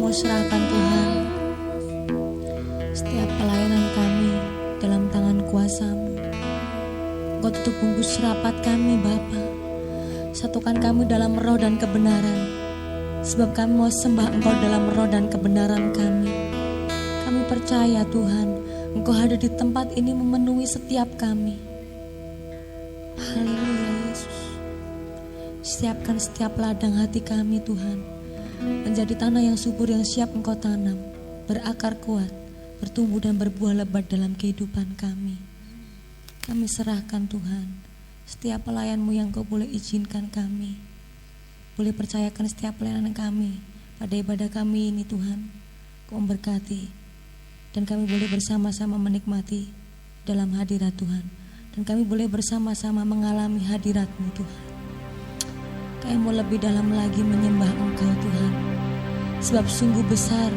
mau serahkan Tuhan setiap pelayanan kami dalam tangan kuasa-Mu. Engkau tutup bungkus rapat kami Bapa. Satukan kami dalam roh dan kebenaran. Sebab kami mau sembah Engkau dalam roh dan kebenaran kami. Kami percaya Tuhan, Engkau hadir di tempat ini memenuhi setiap kami. Haleluya Yesus. Siapkan setiap ladang hati kami Tuhan, menjadi tanah yang subur yang siap Engkau tanam, berakar kuat, bertumbuh dan berbuah lebat dalam kehidupan kami. Kami serahkan Tuhan setiap pelayan-Mu yang Kau boleh izinkan kami. Boleh percayakan setiap pelayanan kami pada ibadah kami ini Tuhan. Kau memberkati dan kami boleh bersama-sama menikmati dalam hadirat Tuhan. Dan kami boleh bersama-sama mengalami hadirat-Mu Tuhan. Kami mau lebih dalam lagi menyembah Engkau Tuhan. Sebab sungguh besar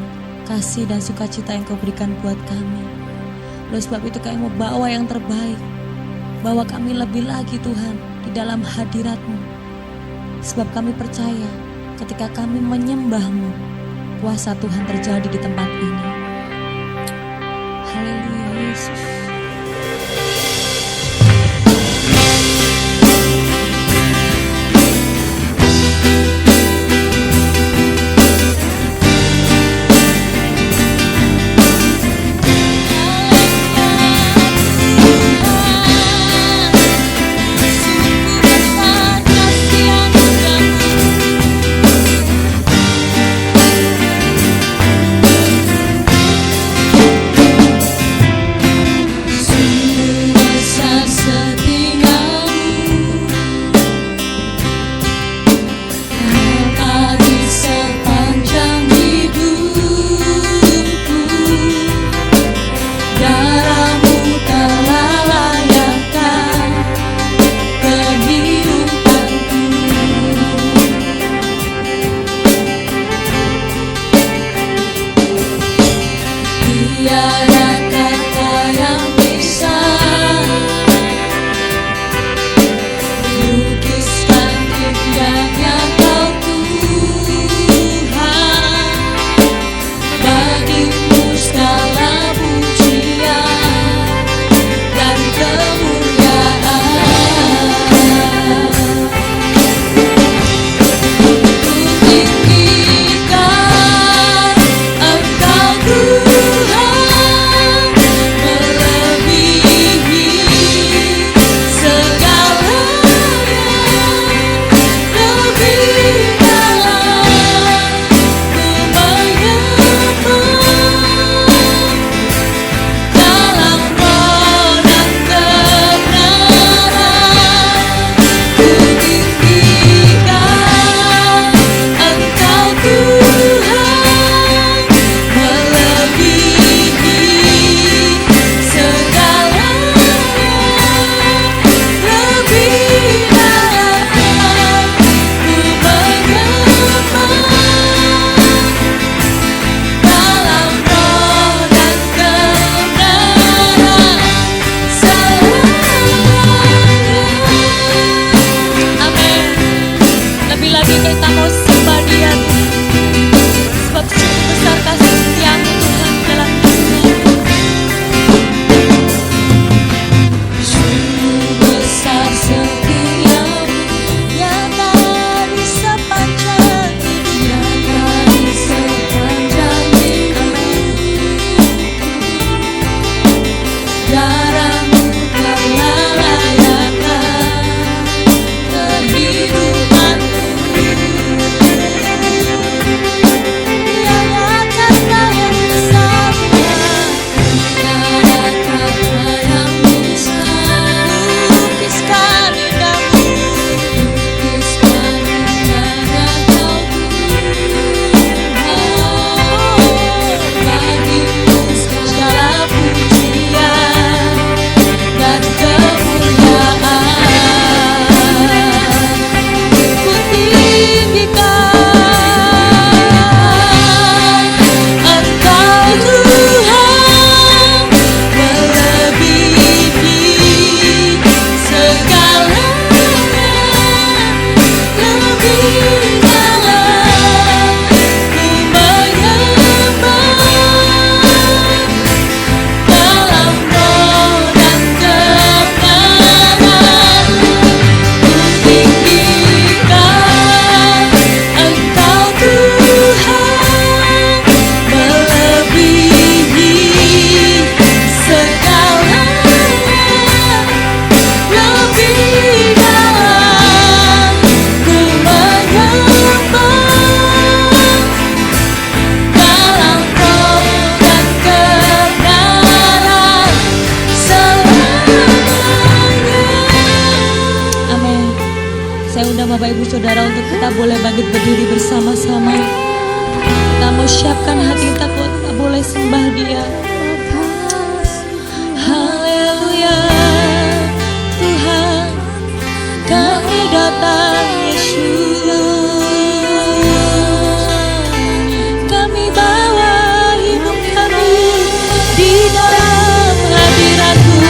kasih dan sukacita yang Kau berikan buat kami. Oleh sebab itu kami mau bawa yang terbaik. Bawa kami lebih lagi Tuhan di dalam hadirat-Mu. Sebab kami percaya ketika kami menyembah-Mu, kuasa Tuhan terjadi di tempat ini. Haleluya Yesus. ibu saudara untuk kita boleh bangkit berdiri bersama-sama. Kita mau siapkan hati kita, kita boleh sembah Dia. Haleluya, Tuhan, kami datang Yesus. Kami bawa hidup kami di dalam hadirat-Mu.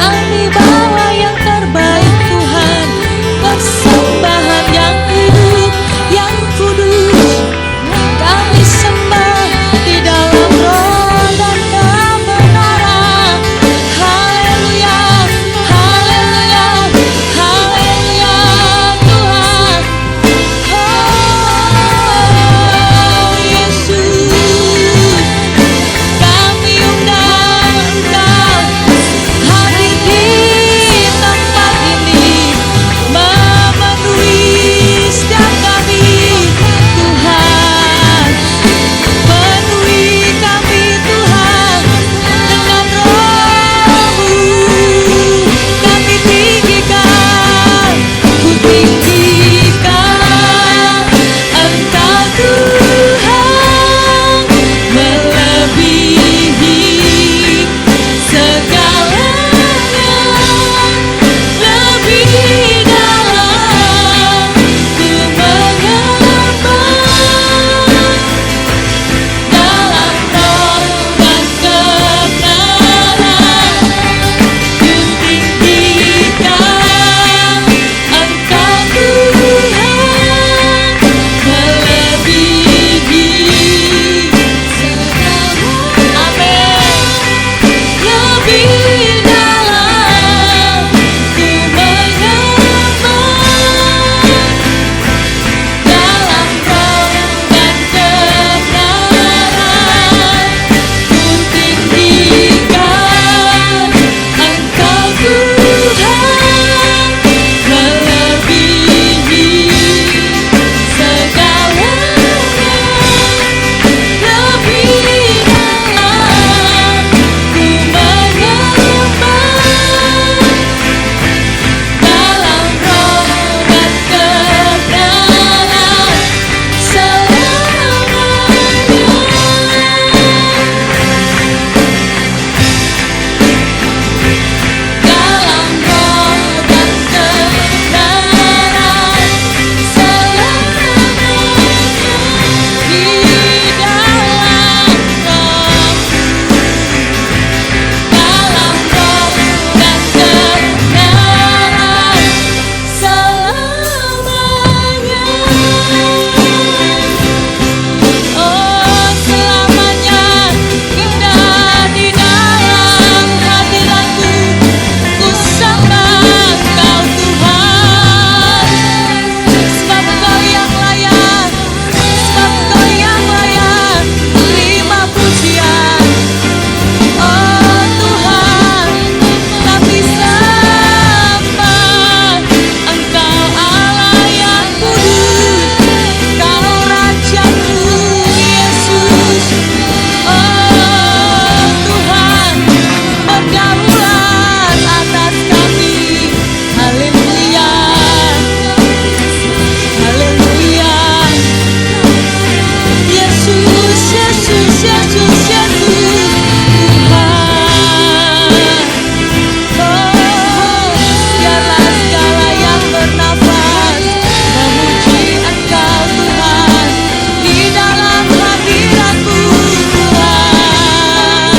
Kami bawa yang terbaik Tuhan, persembahan yang hidup, yang kudus. Kami sembah di dalam roh dan kebenaran. Haleluya, haleluya, haleluya Tuhan. Oh Yesus, kami undang Engkau hadir di tempat ini, memenuhi setiap kami Tuhan. Penuhi kami Tuhan dengan roh-Mu. Kami tinggikan, ku tinggikan Engkau Tuhan, melebihi segalanya, lebih dalam ku menyembah. Dalam roh dan kebenaran, ku tinggikan Engkau Tuhan, melebihi segalanya. Amin. Lebih dalam ku menyembah. Dalam roh dan kebenaran, ku tinggikan Engkau Tuhan, melebihi segalanya, lebih dalam ku menyembah. Dalam roh dan kebenaran selamanya. Dalam roh dan kebenaran selamanya. Di dalam roh, dalam roh dan kebenaran selamanya. Oh selamanya indah di dalam hadirat-Mu. Ku sembah Engkau Tuhan, sebab Engkau yang layak, sebab Engkau yang layak terima pujian. Oh Tuhan, kami sembah Engkau Allah yang kudus, Kau Raja-Ku Yesus. Oh Tuhan, berdaulat atas kami. Haleluya, haleluya. Yesus, Yesus, Yesus, Yesus Tuhan. Oh, biarlah segala yang bernafas memuji Engkau Tuhan di dalam hadirat-Mu Tuhan.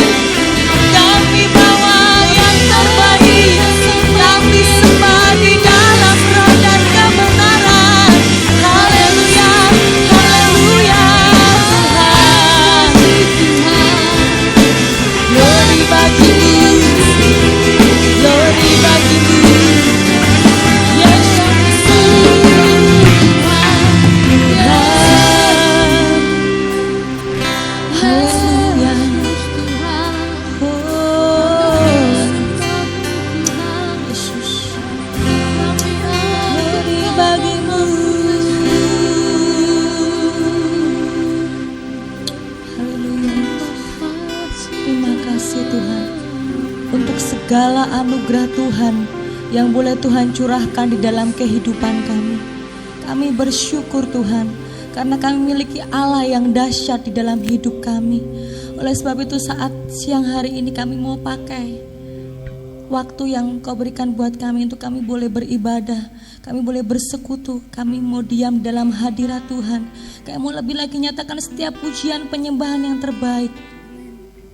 Kami bawa yang terbaik, kami sembah di dalam roh dan kebenaran. Haleluya, haleluya Tuhan. Glory bagi-Mu, glory bagi-Mu, Yesus Tuhan. Haleluya. Oh Yesus, glory bagi-Mu. Haleluya. Terima kasih Tuhan untuk segala anugerah Tuhan yang boleh Tuhan curahkan di dalam kehidupan kami. Kami bersyukur Tuhan, karena kami memiliki Allah yang dahsyat di dalam hidup kami. Oleh sebab itu saat siang hari ini kami mau pakai waktu yang Kau berikan buat kami untuk kami boleh beribadah, kami boleh bersekutu, kami mau diam dalam hadirat Tuhan. Kami mau lebih lagi nyatakan setiap pujian penyembahan yang terbaik.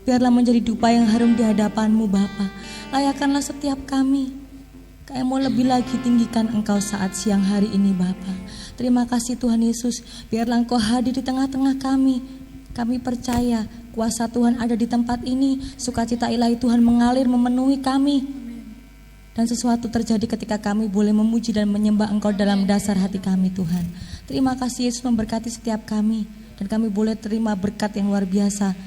Biarlah menjadi dupa yang harum di hadapan-Mu Bapa. Layakkanlah setiap kami. Kami mau lebih lagi tinggikan Engkau saat siang hari ini Bapa. Terima kasih Tuhan Yesus, biarlah Engkau hadir di tengah-tengah kami. Kami percaya kuasa Tuhan ada di tempat ini. Sukacita ilahi Tuhan mengalir memenuhi kami. Dan sesuatu terjadi ketika kami boleh memuji dan menyembah Engkau dalam dasar hati kami Tuhan. Terima kasih Yesus memberkati setiap kami. Dan kami boleh terima berkat yang luar biasa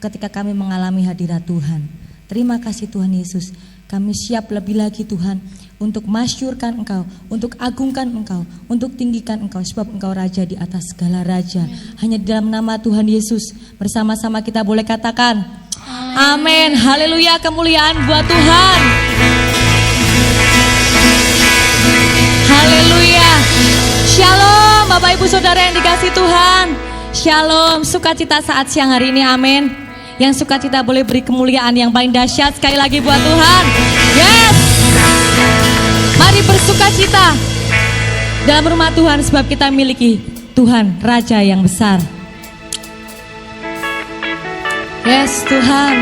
ketika kami mengalami hadirat Tuhan. Terima kasih Tuhan Yesus. Kami siap lebih lagi Tuhan untuk masyurkan Engkau, untuk agungkan Engkau, untuk tinggikan Engkau, sebab Engkau Raja di atas segala raja. Hanya di dalam nama Tuhan Yesus bersama-sama kita boleh katakan amin. Haleluya, kemuliaan buat Tuhan. Haleluya. Shalom Bapak Ibu Saudara yang dikasih Tuhan. Shalom, sukacita saat siang hari ini, amin. Yang sukacita boleh beri kemuliaan yang paling dahsyat sekali lagi buat Tuhan. Yes. Mari bersukacita dalam rumah Tuhan, sebab kita miliki Tuhan Raja yang besar. Yes Tuhan.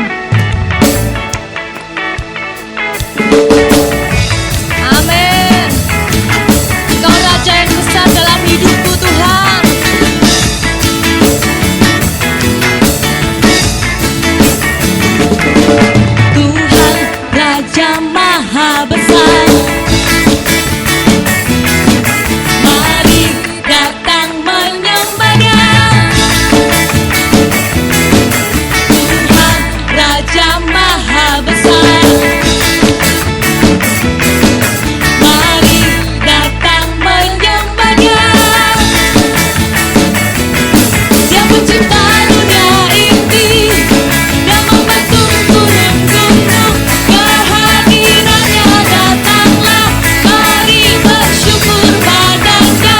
Amin. Engkau Raja yang besar dalam hidupku Tuhan. Tuhan Raja Maha Besar, mari datang menyembah-Nya. Tuhan Raja Maha Besar, mari datang menyembah-Nya. Dia pencipta dunia ini, Dia membentuk gunung-gunung, kehadirannya datanglah, mari bersyukur padanya.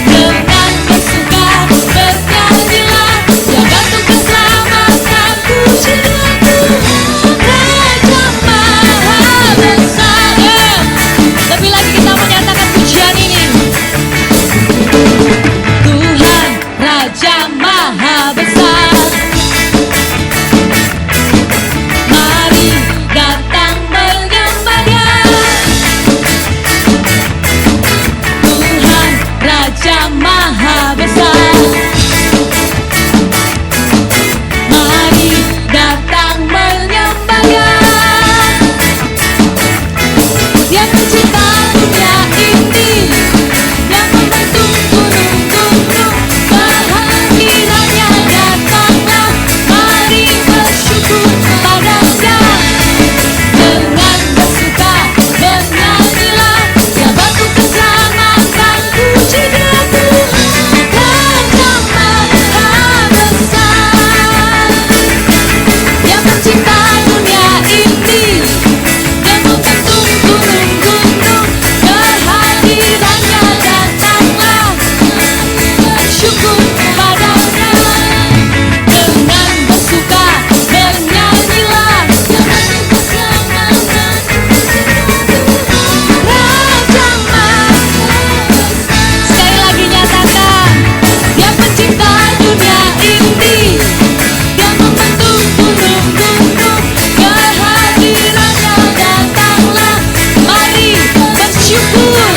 Dengan bersuka bernyanyilah, Dia bantu keselamatan, pujilah Tuhan Raja Maha Besar. Lebih lagi kita menyatakan pujian ini. Tuhan Raja Maha Besar, mari datang menyembah-Nya. Tuhan Raja Maha Besar, mari datang menyembah-Nya. Yang pencipta dunia ini, yang membentuk gunung-gunung, kehadirannya datanglah, mari bersyukur padanya. Dengan bersuka bernyanyilah, Dia bantu keselamatan, pujilah Tuhan Raja Maha Besar. Yang pencipta dunia ini, yang membentuk gunung-gunung, kehadirannya datanglah, bersyukur padanya. Dengan bersuka bernyanyilah, Dia bantu keselamatan, Raja Maha Besar. Sekali lagi nyatakan, Dia pencipta dunia ini, Dia membentuk gunung-gunung, kehadirannya datanglah, mari bersyukur.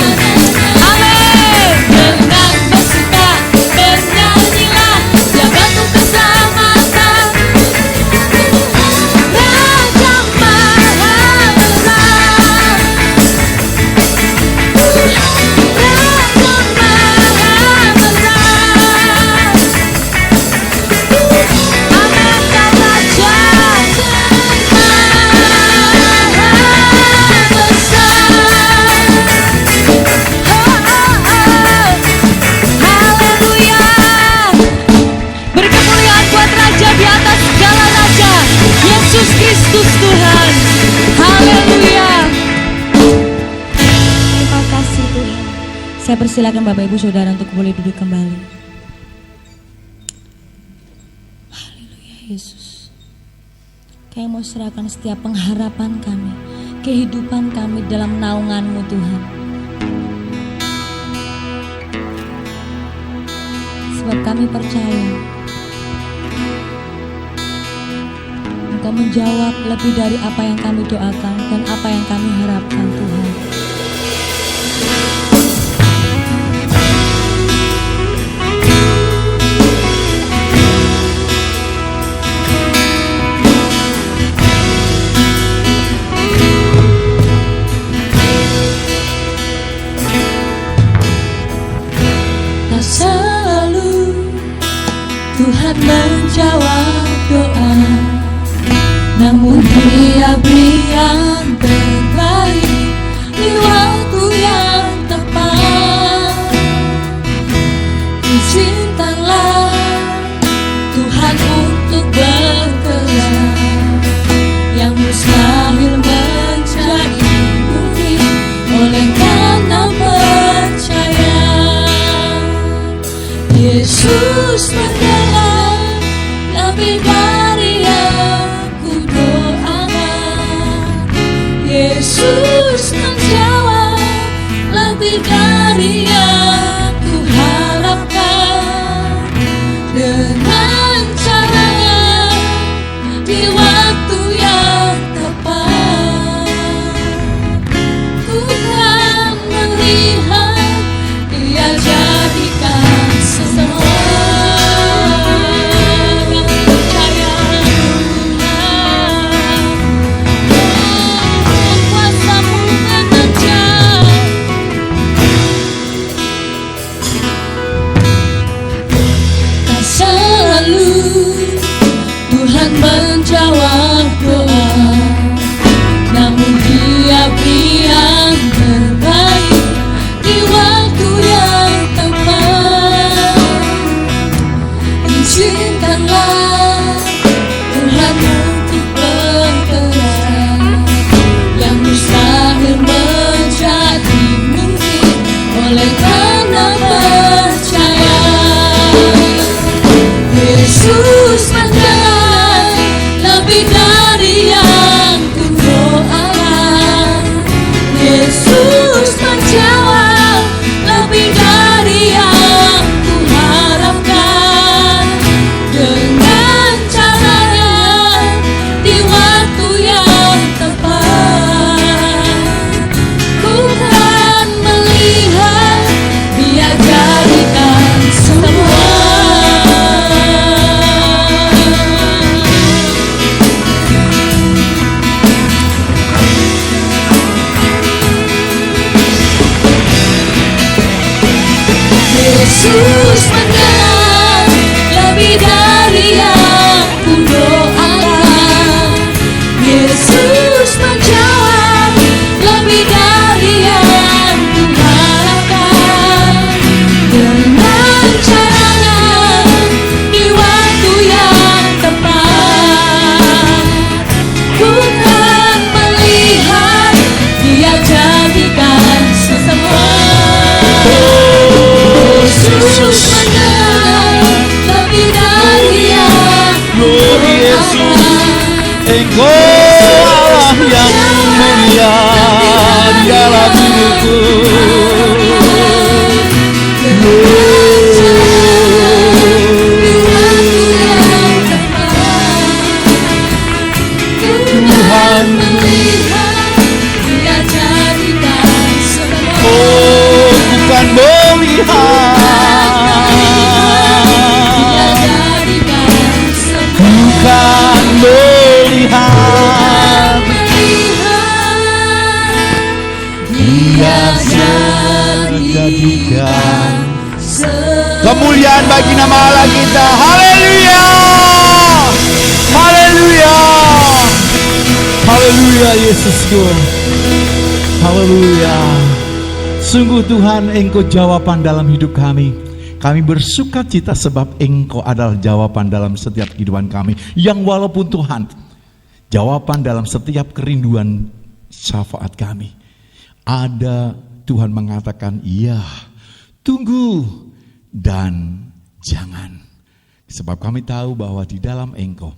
Amin. Dengan bersuka bernyanyilah, Dia bantu keselamatan, Raja Maha Besar. Raja Maha Besar. Amin. Dan Raja Maha Besar. Haleluya. Berkemuliaan buat Raja di atas segala raja, Yesus Kristus Tuhan. Haleluya. Terima kasih Tuhan. Saya persilakan Bapak Ibu Saudara untuk boleh duduk kembali. Haleluya Yesus. Kami mau serahkan setiap pengharapan kami, kehidupan kami dalam naungan-Mu Tuhan. Sebab kami percaya Engkau menjawab lebih dari apa yang kami doakan dan apa yang kami harapkan Tuhan. Selalu Tuhan menjawab doa, namun Dia beri yang terbaik di waktu yang tepat. Izinkanlah Tuhan untuk bekerja, yang mustahil menjadi mungkin oleh karena percaya. Yesus mendengar lebih dari yang ku doakan. Yesus menjawab lebih dari yang ku harapkan. Dengan caranya di waktu yang tepat, Tuhan melihat, Dia jadikan semua yang percaya Tuhan. Kuasa-Mu mengejar. Tak selalu Tuhan menjawab doa, namun Dia beri yang terbaik di waktu yang tepat. Izinkanlah Tuhan untuk bekerja, yang mustahil menjadi mungkin oleh karena percaya. Yesus mendengar lebih dari yang ku doakan. Yesus menjawab lebih dari yang ku harapkan. Dengan caranya di waktu yang tepat, Tuhan melihat, Dia jadikan semua. Yesus mendengar lebih dari yang ku doakan. Yesus menjawab lebih dari yang ku harapkan. Dengan caranya di waktu yang tepat, Tuhan melihat, Dia jadikan semua. Yesus mendengar lebih dari yang ku doakan. Engkau Allah yang mulia, Dialah diriku. Tuhan melihat, Dia jadikan semua. Oh, bukan melihat, Dia jadikan semua. bukan melihat, Dia jadikan semua. kemuliaan bagi nama Allah kita. Haleluya, haleluya, haleluya Yesusku, haleluya. Sungguh Tuhan, Engkau jawaban dalam hidup kami. Kami bersuka cita sebab Engkau adalah jawaban dalam setiap kehidupan kami. Yang walaupun Tuhan, jawaban dalam setiap kerinduan syafaat kami. Ada Tuhan mengatakan, iya, Tunggu dan jangan. Sebab kami tahu bahwa di dalam Engkau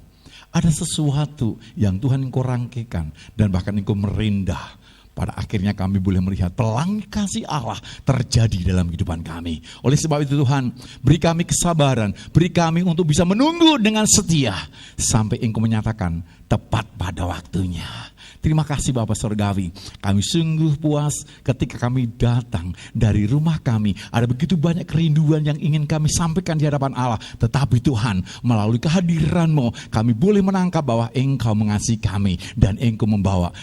ada sesuatu yang Tuhan Engkau rangkaikan dan bahkan Engkau merendah. Pada akhirnya kami boleh melihat pelangi kasih Allah terjadi dalam kehidupan kami. Oleh sebab itu Tuhan, beri kami kesabaran, beri kami untuk bisa menunggu dengan setia sampai Engkau menyatakan tepat pada waktunya. Terima kasih Bapa Surgawi, kami sungguh puas ketika kami datang dari rumah kami. Ada begitu banyak kerinduan yang ingin kami sampaikan di hadapan Allah. Tetapi Tuhan, melalui kehadiran-Mu, kami boleh menangkap bahwa Engkau mengasihi kami dan Engkau membawa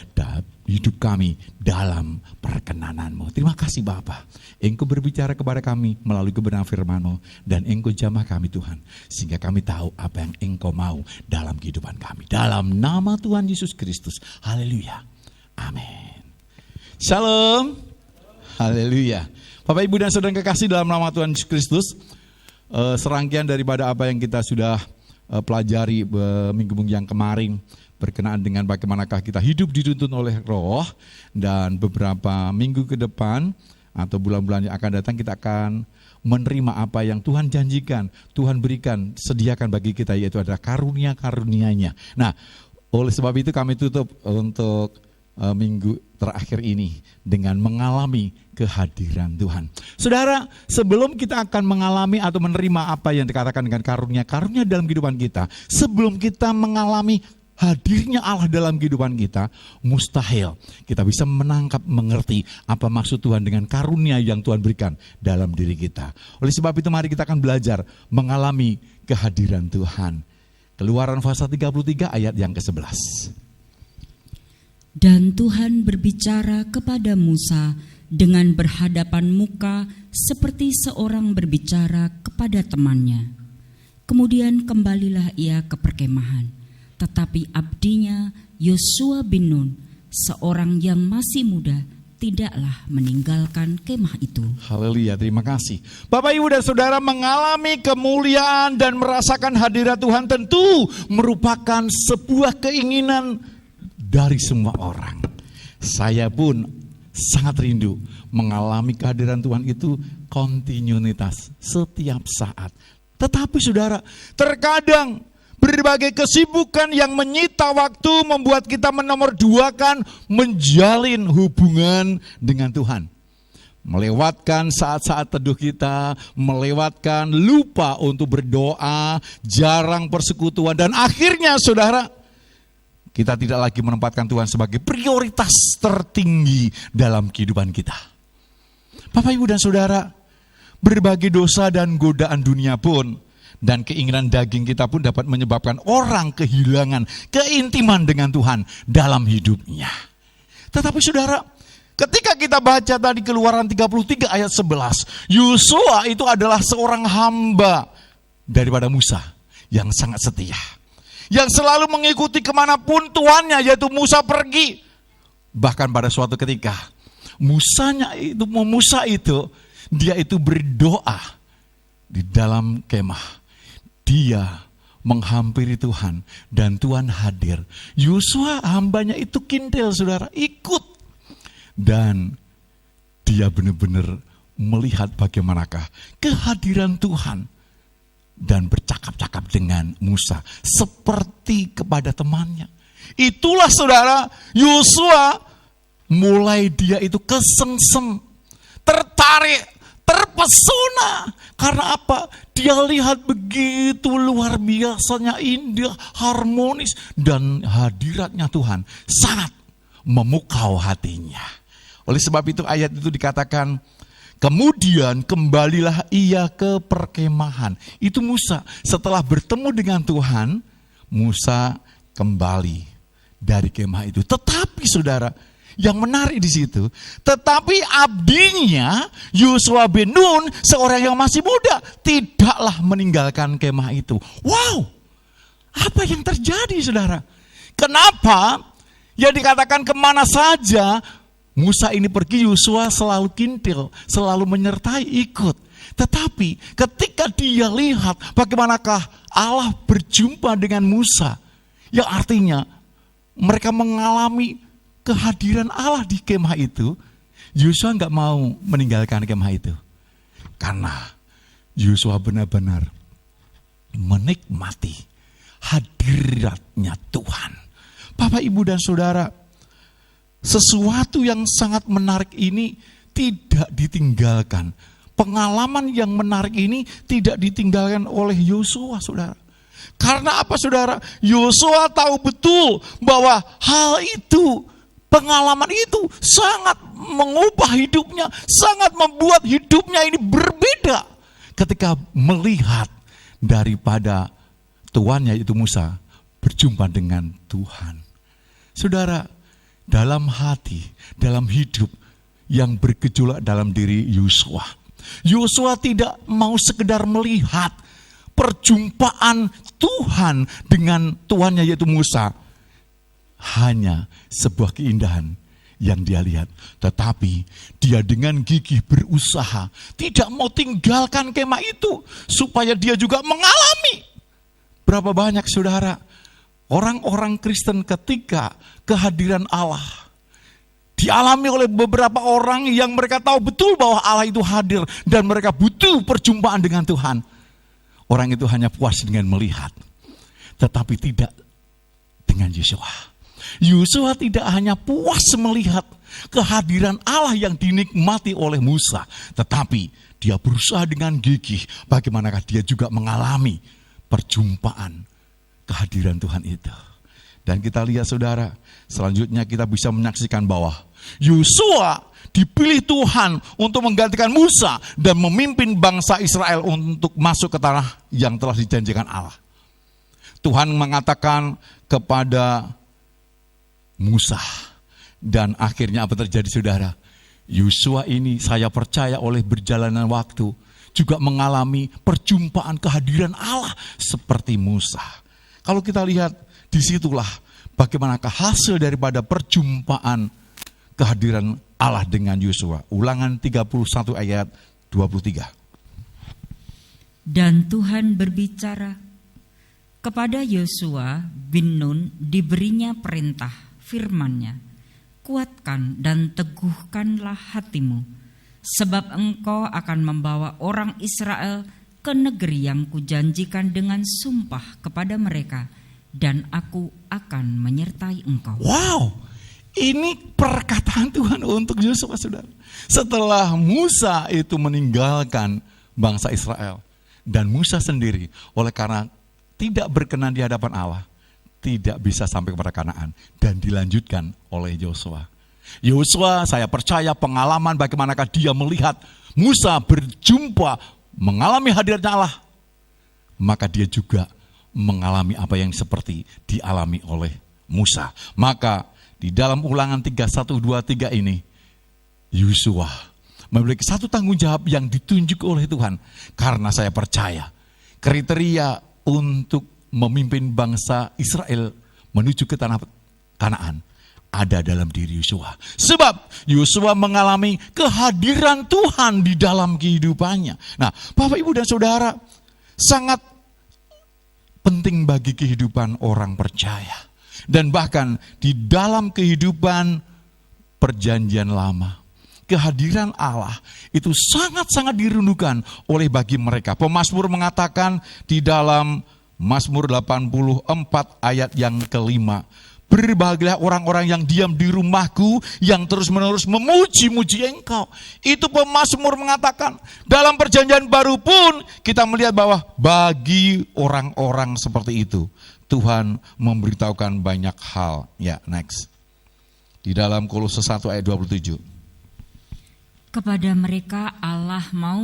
hidup kami dalam perkenanan-Mu. Terima kasih Bapa. Engkau berbicara kepada kami melalui kebenaran firman-Mu dan Engkau jamah kami Tuhan. Sehingga kami tahu apa yang Engkau mau dalam kehidupan kami. Dalam nama Tuhan Yesus Kristus. Haleluya. Amin. Shalom. Haleluya. Bapak Ibu dan Saudara yang kekasih dalam nama Tuhan Yesus Kristus. Serangkaian daripada apa yang kita sudah pelajari minggu-minggu yang kemarin. Berkenaan dengan bagaimanakah kita hidup dituntun oleh Roh, dan beberapa minggu ke depan atau bulan-bulan yang akan datang kita akan menerima apa yang Tuhan janjikan, Tuhan berikan, sediakan bagi kita, yaitu adalah karunia-karunia-Nya. Nah, oleh sebab itu kami tutup untuk minggu terakhir ini dengan mengalami kehadiran Tuhan. Saudara, sebelum kita akan mengalami atau menerima apa yang dikatakan dengan karunia-karunia dalam kehidupan kita, sebelum kita mengalami hadirnya Allah dalam kehidupan kita, mustahil kita bisa menangkap, mengerti apa maksud Tuhan dengan karunia yang Tuhan berikan dalam diri kita. Oleh sebab itu mari kita akan belajar mengalami kehadiran Tuhan. Keluaran pasal 33 ayat yang ke-11. Dan Tuhan berbicara kepada Musa dengan berhadapan muka seperti seorang berbicara kepada temannya. Kemudian kembalilah ia ke perkemahan. Tetapi abdinya Yosua bin Nun, seorang yang masih muda, tidaklah meninggalkan kemah itu. Haleluya, terima kasih. Bapak, Ibu, dan Saudara, mengalami kemuliaan dan merasakan hadirat Tuhan tentu merupakan sebuah keinginan dari semua orang. Saya pun sangat rindu mengalami kehadiran Tuhan itu kontinuitas setiap saat. Tetapi Saudara, terkadang berbagai kesibukan yang menyita waktu membuat kita menomorduakan menjalin hubungan dengan Tuhan. Melewatkan saat-saat teduh kita, melewatkan lupa untuk berdoa, jarang persekutuan, dan akhirnya Saudara, kita tidak lagi menempatkan Tuhan sebagai prioritas tertinggi dalam kehidupan kita. Bapak, Ibu, dan Saudara, berbagai dosa dan godaan dunia pun dan keinginan daging kita pun dapat menyebabkan orang kehilangan keintiman dengan Tuhan dalam hidupnya. Tetapi Saudara, ketika kita baca tadi Keluaran 33 ayat 11, Yosua itu adalah seorang hamba daripada Musa yang sangat setia, yang selalu mengikuti kemanapun tuannya, yaitu Musa pergi. Bahkan pada suatu ketika Musa itu dia itu berdoa di dalam kemah. Dia menghampiri Tuhan dan Tuhan hadir. Yosua hambanya itu kintil Saudara, ikut. Dan dia benar-benar melihat bagaimanakah kehadiran Tuhan dan bercakap-cakap dengan Musa seperti kepada temannya. Itulah Saudara, Yosua mulai dia itu kesengsem, tertarik, terpesona. Karena apa? Dia lihat begitu luar biasanya indah, harmonis, dan hadiratnya Tuhan sangat memukau hatinya. Oleh sebab itu ayat itu dikatakan, kemudian kembalilah ia ke perkemahan. Itu Musa, setelah bertemu dengan Tuhan, Musa kembali dari kemah itu. Tetapi Saudara, yang menarik di situ, tetapi abdinya Yosua bin Nun, seorang yang masih muda, tidaklah meninggalkan kemah itu. Wow, apa yang terjadi Saudara? Kenapa? Ya dikatakan kemana saja Musa ini pergi, Yosua selalu kintil, selalu menyertai, ikut. Tetapi ketika dia lihat bagaimanakah Allah berjumpa dengan Musa, yang artinya mereka mengalami kehadiran Allah di kemah itu, Yosua nggak mau meninggalkan kemah itu. Karena Yosua benar-benar menikmati hadiratnya Tuhan. Bapak, Ibu, dan Saudara, sesuatu yang sangat menarik ini tidak ditinggalkan. Pengalaman yang menarik ini tidak ditinggalkan oleh Yosua, Saudara. Karena apa, Saudara? Yosua tahu betul bahwa hal itu, pengalaman itu sangat mengubah hidupnya, sangat membuat hidupnya ini berbeda ketika melihat daripada tuannya yaitu Musa berjumpa dengan Tuhan. Saudara, dalam hati, dalam hidup yang bergejolak dalam diri Yosua, Yosua tidak mau sekedar melihat perjumpaan Tuhan dengan tuannya yaitu Musa hanya sebuah keindahan yang dia lihat, tetapi dia dengan gigih berusaha tidak mau tinggalkan kemah itu supaya dia juga mengalami. Berapa banyak, Saudara, orang-orang Kristen ketika kehadiran Allah dialami oleh beberapa orang yang mereka tahu betul bahwa Allah itu hadir dan mereka butuh perjumpaan dengan Tuhan. Orang itu hanya puas dengan melihat, tetapi tidak dengan Yosua. Yosua tidak hanya puas melihat kehadiran Allah yang dinikmati oleh Musa, tetapi dia berusaha dengan gigih bagaimanakah dia juga mengalami perjumpaan kehadiran Tuhan itu. Dan kita lihat, Saudara, selanjutnya kita bisa menyaksikan bahwa Yosua dipilih Tuhan untuk menggantikan Musa dan memimpin bangsa Israel untuk masuk ke tanah yang telah dijanjikan Allah. Tuhan mengatakan kepada Musa, dan akhirnya apa terjadi, Saudara? Yosua ini, saya percaya oleh berjalanan waktu, juga mengalami perjumpaan kehadiran Allah seperti Musa. Kalau kita lihat, disitulah bagaimanakah hasil daripada perjumpaan kehadiran Allah dengan Yosua. Ulangan 31 ayat 23. Dan Tuhan berbicara kepada Yosua bin Nun, diberinya perintah firman-Nya, kuatkan dan teguhkanlah hatimu, sebab engkau akan membawa orang Israel ke negeri yang kujanjikan dengan sumpah kepada mereka, dan aku akan menyertai engkau. Wow! Ini perkataan Tuhan untuk Yosua, Saudara. Setelah Musa itu meninggalkan bangsa Israel, dan Musa sendiri oleh karena tidak berkenan di hadapan Allah, tidak bisa sampai kepada Kanaan, dan dilanjutkan oleh Yosua. Yosua, saya percaya pengalaman bagaimanakah dia melihat Musa berjumpa, mengalami hadiratnya Allah, maka dia juga mengalami apa yang seperti dialami oleh Musa. Maka di dalam Ulangan 31-23 ini, Yosua memiliki satu tanggung jawab yang ditunjuk oleh Tuhan. Karena saya percaya kriteria untuk memimpin bangsa Israel menuju ke tanah Kanaan ada dalam diri Yosua. Sebab Yosua mengalami kehadiran Tuhan di dalam kehidupannya. Nah, Bapak, Ibu, dan Saudara, sangat penting bagi kehidupan orang percaya. Dan bahkan di dalam kehidupan perjanjian lama, kehadiran Allah itu sangat-sangat dirindukan oleh bagi mereka. Pemazmur mengatakan di dalam Mazmur 84 ayat yang kelima, berbahagialah orang-orang yang diam di rumahku, yang terus-menerus memuji-muji engkau. Itu pemazmur mengatakan. Dalam perjanjian baru pun kita melihat bahwa bagi orang-orang seperti itu, Tuhan memberitahukan banyak hal. Ya, next. Di dalam Kolose 1 ayat 27. Kepada mereka Allah mau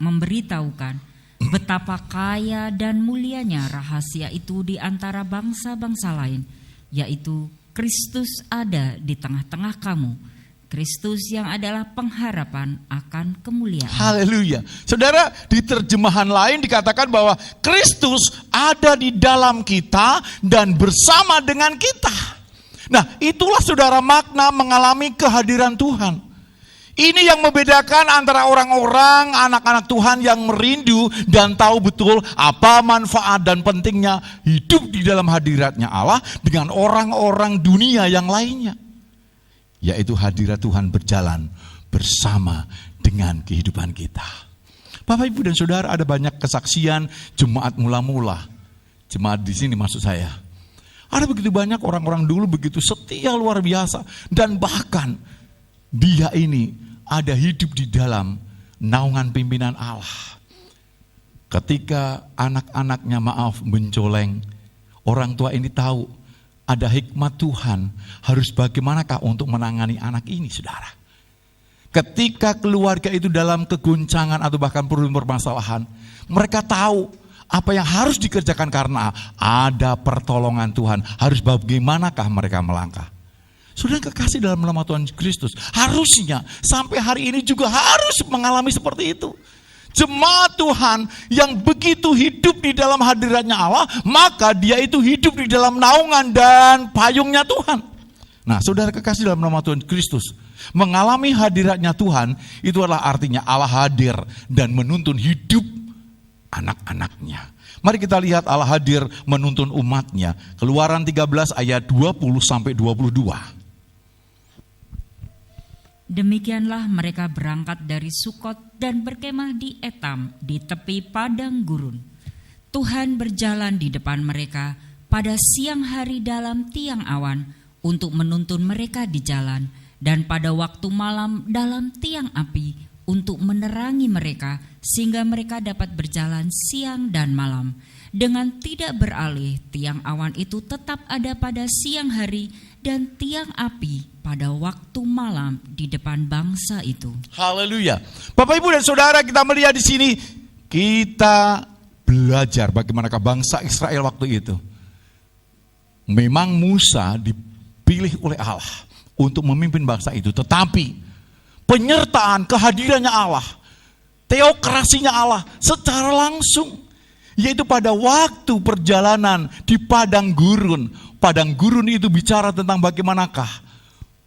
memberitahukan betapa kaya dan mulianya rahasia itu di antara bangsa-bangsa lain, yaitu Kristus ada di tengah-tengah kamu. Kristus yang adalah pengharapan akan kemuliaan. Haleluya. Saudara, di terjemahan lain dikatakan bahwa Kristus ada di dalam kita dan bersama dengan kita. Nah, itulah, saudara, makna mengalami kehadiran Tuhan. Ini yang membedakan antara orang-orang, anak-anak Tuhan yang merindu dan tahu betul apa manfaat dan pentingnya hidup di dalam hadiratnya Allah dengan orang-orang dunia yang lainnya. Yaitu hadirat Tuhan berjalan bersama dengan kehidupan kita. Bapak, Ibu, dan Saudara, ada banyak kesaksian jemaat mula-mula. Jemaat di sini maksud saya. Ada begitu banyak orang-orang dulu begitu setia luar biasa. Dan bahkan dia ini ada hidup di dalam naungan pimpinan Allah. Ketika anak-anaknya mencoleng, orang tua ini tahu ada hikmat Tuhan harus bagaimanakah untuk menangani anak ini, saudara. Ketika keluarga itu dalam kegoncangan atau bahkan permasalahan, mereka tahu apa yang harus dikerjakan karena ada pertolongan Tuhan. Harus bagaimanakah mereka melangkah. Saudara kekasih dalam nama Tuhan Kristus, harusnya sampai hari ini juga harus mengalami seperti itu. Jemaat Tuhan yang begitu hidup di dalam hadiratnya Allah, maka dia itu hidup di dalam naungan dan payungnya Tuhan. Nah, saudara kekasih dalam nama Tuhan Kristus, mengalami hadiratnya Tuhan, itu adalah artinya Allah hadir dan menuntun hidup anak-anaknya. Mari kita lihat Allah hadir menuntun umatnya. Keluaran 13 ayat 20-22. Demikianlah mereka berangkat dari Sukot dan berkemah di Etam di tepi padang gurun. Tuhan berjalan di depan mereka pada siang hari dalam tiang awan untuk menuntun mereka di jalan, dan pada waktu malam dalam tiang api untuk menerangi mereka sehingga mereka dapat berjalan siang dan malam. Dengan tidak beralih, tiang awan itu tetap ada pada siang hari dan tiang api pada waktu malam di depan bangsa itu. Haleluya. Bapak, Ibu, dan Saudara, kita melihat di sini, kita belajar bagaimanakah bangsa Israel waktu itu. Memang Musa dipilih oleh Allah untuk memimpin bangsa itu, tetapi penyertaan kehadirannya Allah, teokrasinya Allah secara langsung, yaitu pada waktu perjalanan di padang gurun. Padang gurun itu bicara tentang bagaimanakah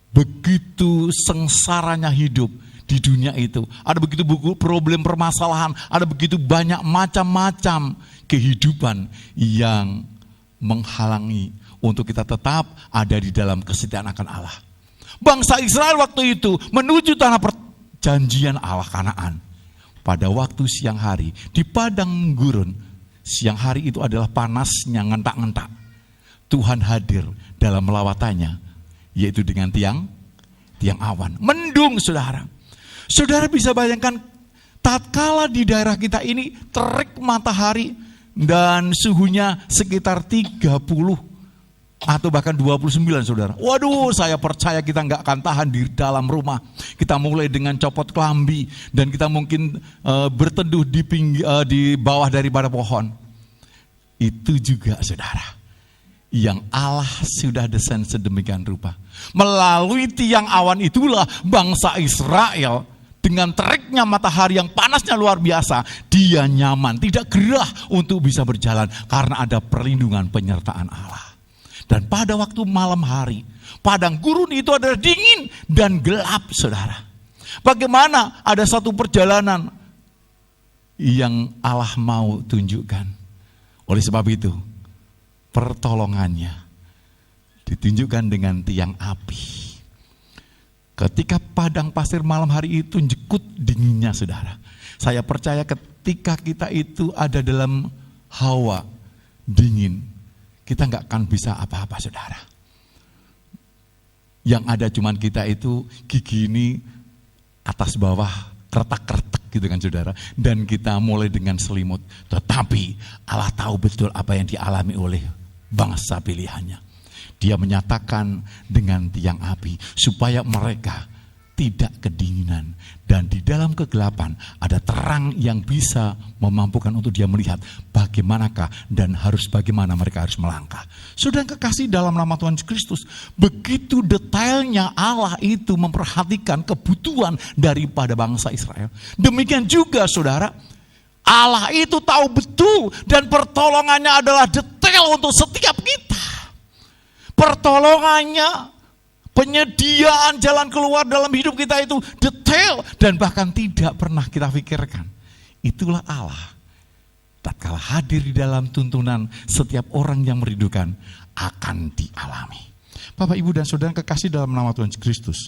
begitu sengsaranya hidup di dunia itu. Ada begitu problem permasalahan, ada begitu banyak macam-macam kehidupan yang menghalangi untuk kita tetap ada di dalam kesetiaan akan Allah. Bangsa Israel waktu itu menuju tanah perjanjian Allah Kanaan. Pada waktu siang hari di padang gurun, siang hari itu adalah panasnya ngentak-ngentak. Tuhan hadir dalam lawatannya, yaitu dengan tiang awan. Mendung, saudara. Saudara bisa bayangkan, tatkala di daerah kita ini terik matahari dan suhunya sekitar 30 atau bahkan 29, saudara. Waduh, saya percaya kita nggak akan tahan di dalam rumah. Kita mulai dengan copot kelambi dan kita mungkin berteduh di bawah daripada pohon. Itu juga, saudara, yang Allah sudah desain sedemikian rupa. Melalui tiang awan itulah bangsa Israel dengan teriknya matahari yang panasnya luar biasa, dia nyaman, tidak gerah untuk bisa berjalan karena ada perlindungan penyertaan Allah. Dan pada waktu malam hari, padang gurun itu adalah dingin dan gelap, saudara. Bagaimana ada satu perjalanan yang Allah mau tunjukkan. Oleh sebab itu, pertolongannya ditunjukkan dengan tiang api. Ketika padang pasir malam hari itu jekut dinginnya, saudara. Saya percaya ketika kita itu ada dalam hawa dingin, kita nggak akan bisa apa-apa, saudara. Yang ada cuman kita itu gigi ini atas bawah kertak-kertak gitu kan, saudara. Dan kita mulai dengan selimut. Tetapi Allah tahu betul apa yang dialami oleh bangsa pilihannya. Dia menyatakan dengan tiang api supaya mereka tidak kedinginan. Dan di dalam kegelapan ada terang yang bisa memampukan untuk dia melihat bagaimanakah dan harus bagaimana mereka harus melangkah. Saudara kekasih dalam nama Tuhan Kristus, begitu detailnya Allah itu memperhatikan kebutuhan daripada bangsa Israel. Demikian juga, saudara, Allah itu tahu betul dan pertolongannya adalah detail untuk setiap kita. Pertolongannya, penyediaan jalan keluar dalam hidup kita itu detail dan bahkan tidak pernah kita pikirkan. Itulah Allah. Tatkala hadir di dalam tuntunan, setiap orang yang merindukan akan dialami. Bapak, Ibu, dan Saudara kekasih dalam nama Tuhan Kristus,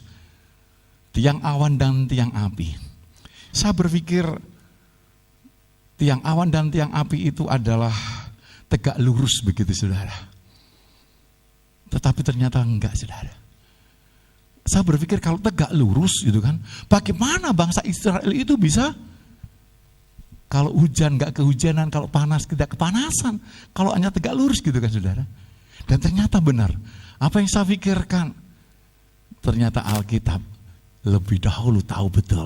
tiang awan dan tiang api. Saya berpikir tiang awan dan tiang api itu adalah tegak lurus begitu saudara. Tetapi ternyata enggak saudara. Saya berpikir kalau tegak lurus gitu kan, bagaimana bangsa Israel itu bisa kalau hujan enggak kehujanan, kalau panas tidak kepanasan, kalau hanya tegak lurus gitu kan saudara. Dan ternyata benar, apa yang saya pikirkan, ternyata Alkitab lebih dahulu tahu betul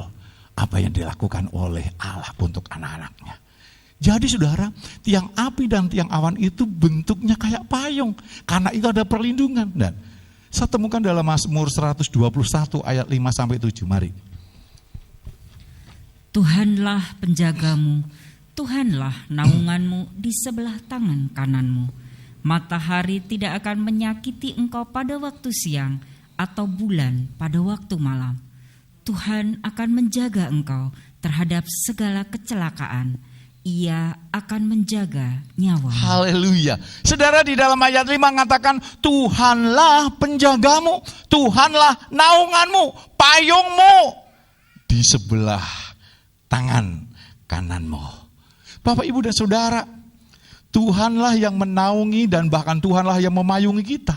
apa yang dilakukan oleh Allah untuk anak-anaknya. Jadi saudara, tiang api dan tiang awan itu bentuknya kayak payung, karena itu ada perlindungan. Dan saya temukan dalam Mazmur 121 ayat 5-7, mari. Tuhanlah penjagamu, Tuhanlah naunganmu di sebelah tangan kananmu. Matahari tidak akan menyakiti engkau pada waktu siang, atau bulan pada waktu malam. Tuhan akan menjaga engkau terhadap segala kecelakaan. Ia akan menjaga nyawa. Haleluya. Saudara, di dalam ayat 5 mengatakan Tuhanlah penjagamu, Tuhanlah naunganmu, payungmu di sebelah tangan kananmu. Bapak, Ibu dan Saudara, Tuhanlah yang menaungi dan bahkan Tuhanlah yang memayungi kita.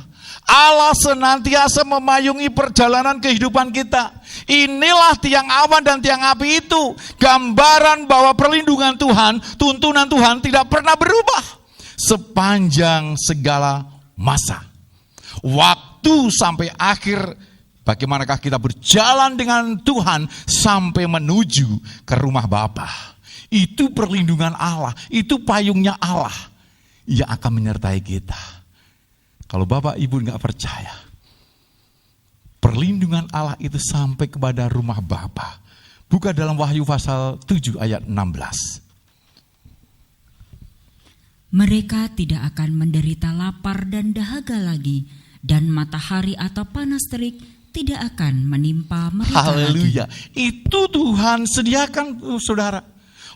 Allah senantiasa memayungi perjalanan kehidupan kita. Inilah tiang awan dan tiang api itu, gambaran bahwa perlindungan Tuhan, tuntunan Tuhan tidak pernah berubah sepanjang segala masa. Waktu sampai akhir, bagaimanakah kita berjalan dengan Tuhan sampai menuju ke rumah Bapa. Itu perlindungan Allah, itu payungnya Allah yang akan menyertai kita. Kalau Bapak Ibu nggak percaya, perlindungan Allah itu sampai kepada rumah Bapa. Buka dalam Wahyu pasal 7 ayat 16. Mereka tidak akan menderita lapar dan dahaga lagi, dan matahari atau panas terik tidak akan menimpa mereka Haleluya. lagi. Itu Tuhan sediakan, saudara.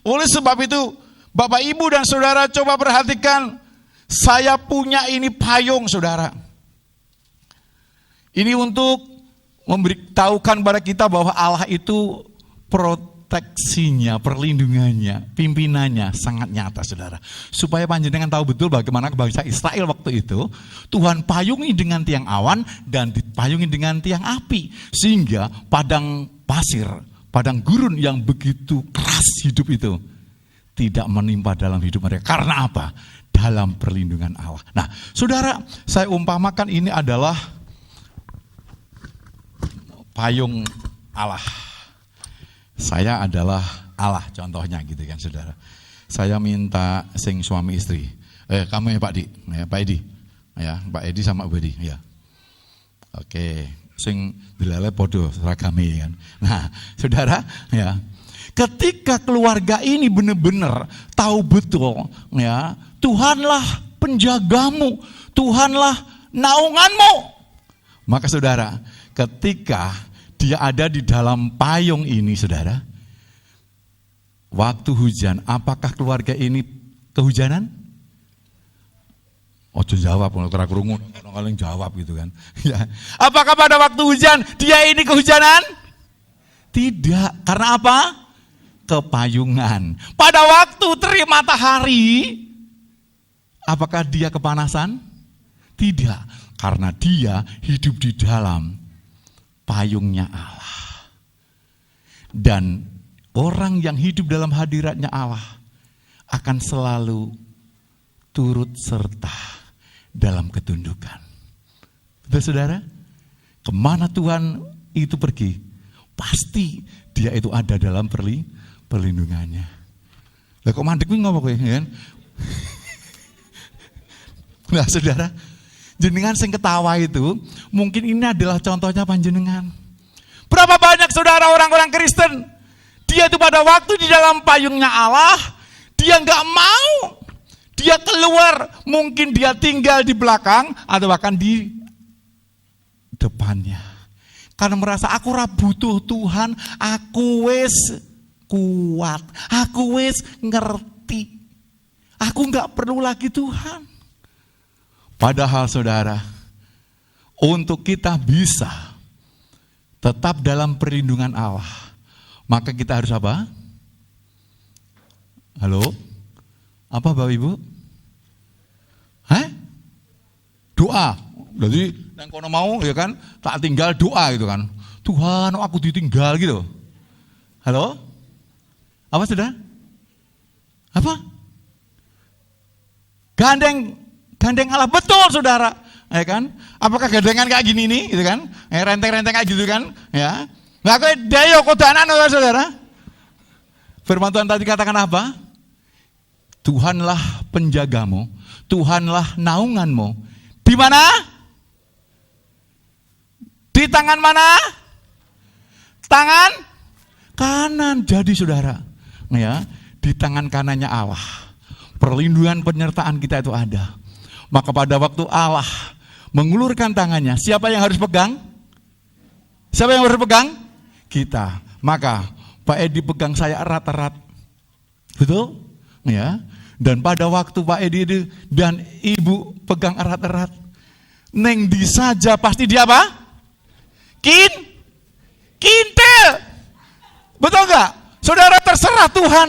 Oleh sebab itu, Bapak Ibu dan Saudara coba perhatikan. Saya punya ini payung, saudara. Ini untuk memberitahukan pada kita bahwa Allah itu proteksinya, perlindungannya, pimpinannya sangat nyata, saudara. Supaya panjenengan tahu betul bagaimana bangsa Israel waktu itu, Tuhan payungi dengan tiang awan dan dipayungi dengan tiang api. Sehingga padang pasir, padang gurun yang begitu keras hidup itu tidak menimpa dalam hidup mereka. Karena apa? Dalam perlindungan Allah. Nah, saudara, saya umpamakan ini adalah payung Allah. Saya adalah Allah, contohnya gitu kan, saudara. Saya minta sing suami istri. Kamu ya Pak Di, ya, Pak Edi, ya, Pak Edi sama Bu Edi, ya. Oke, sing dilele podo seragami kan. Nah, saudara, ya. Ketika keluarga ini benar-benar tahu betul, ya, Tuhanlah penjagamu, Tuhanlah naunganmu. Maka saudara, ketika dia ada di dalam payung ini, saudara, waktu hujan, apakah keluarga ini kehujanan? Ojo jawab, kalau kerungu, kalian jawab gitu kan. Ya. Apakah pada waktu hujan dia ini kehujanan? Tidak, karena apa? Kepayungan. Pada waktu terik matahari, apakah dia kepanasan? Tidak, karena dia hidup di dalam payungnya Allah. Dan orang yang hidup dalam hadiratnya Allah akan selalu turut serta dalam ketundukan. Betul saudara? Kemana Tuhan itu pergi, pasti dia itu ada dalam perlindungannya. Lah kok mandek ngomong kowe kan? Nah saudara, jenengan sing ketawa itu, mungkin ini adalah contohnya panjenengan. Berapa banyak saudara orang-orang Kristen, dia itu pada waktu di dalam payungnya Allah, dia gak mau, dia keluar, mungkin dia tinggal di belakang, atau bahkan di depannya. Karena merasa aku ora butuh Tuhan, aku wis kuat, aku wis ngerti, aku gak perlu lagi Tuhan. Padahal saudara, untuk kita bisa tetap dalam perlindungan Allah, maka kita harus apa? Halo? Apa Bapak Ibu? Doa. Jadi yang kono mau ya kan, tak tinggal doa gitu kan. Tuhan, aku ditinggal gitu. Halo? Apa sudah? Apa? Gandeng Allah, betul saudara. Ya kan? Apakah gandengan kayak gini nih gitu kan? Renteng-renteng kayak gitu kan? Ya. Nggak kayak dayo kodanan saudara. Firman Tuhan tadi katakan apa? Tuhanlah penjagamu, Tuhanlah naunganmu. Di mana? Di tangan mana? Tangan kanan. Jadi saudara, ya, di tangan kanannya Allah. Perlindungan penyertaan kita itu ada. Maka pada waktu Allah mengulurkan tangannya, siapa yang harus pegang? Siapa yang harus pegang? Kita. Maka Pak Edi pegang saya erat-erat. Betul? Ya. Dan pada waktu Pak Edi dan Ibu pegang erat-erat, neng di saja pasti dia apa? Kintil. Betul enggak? Saudara, terserah Tuhan.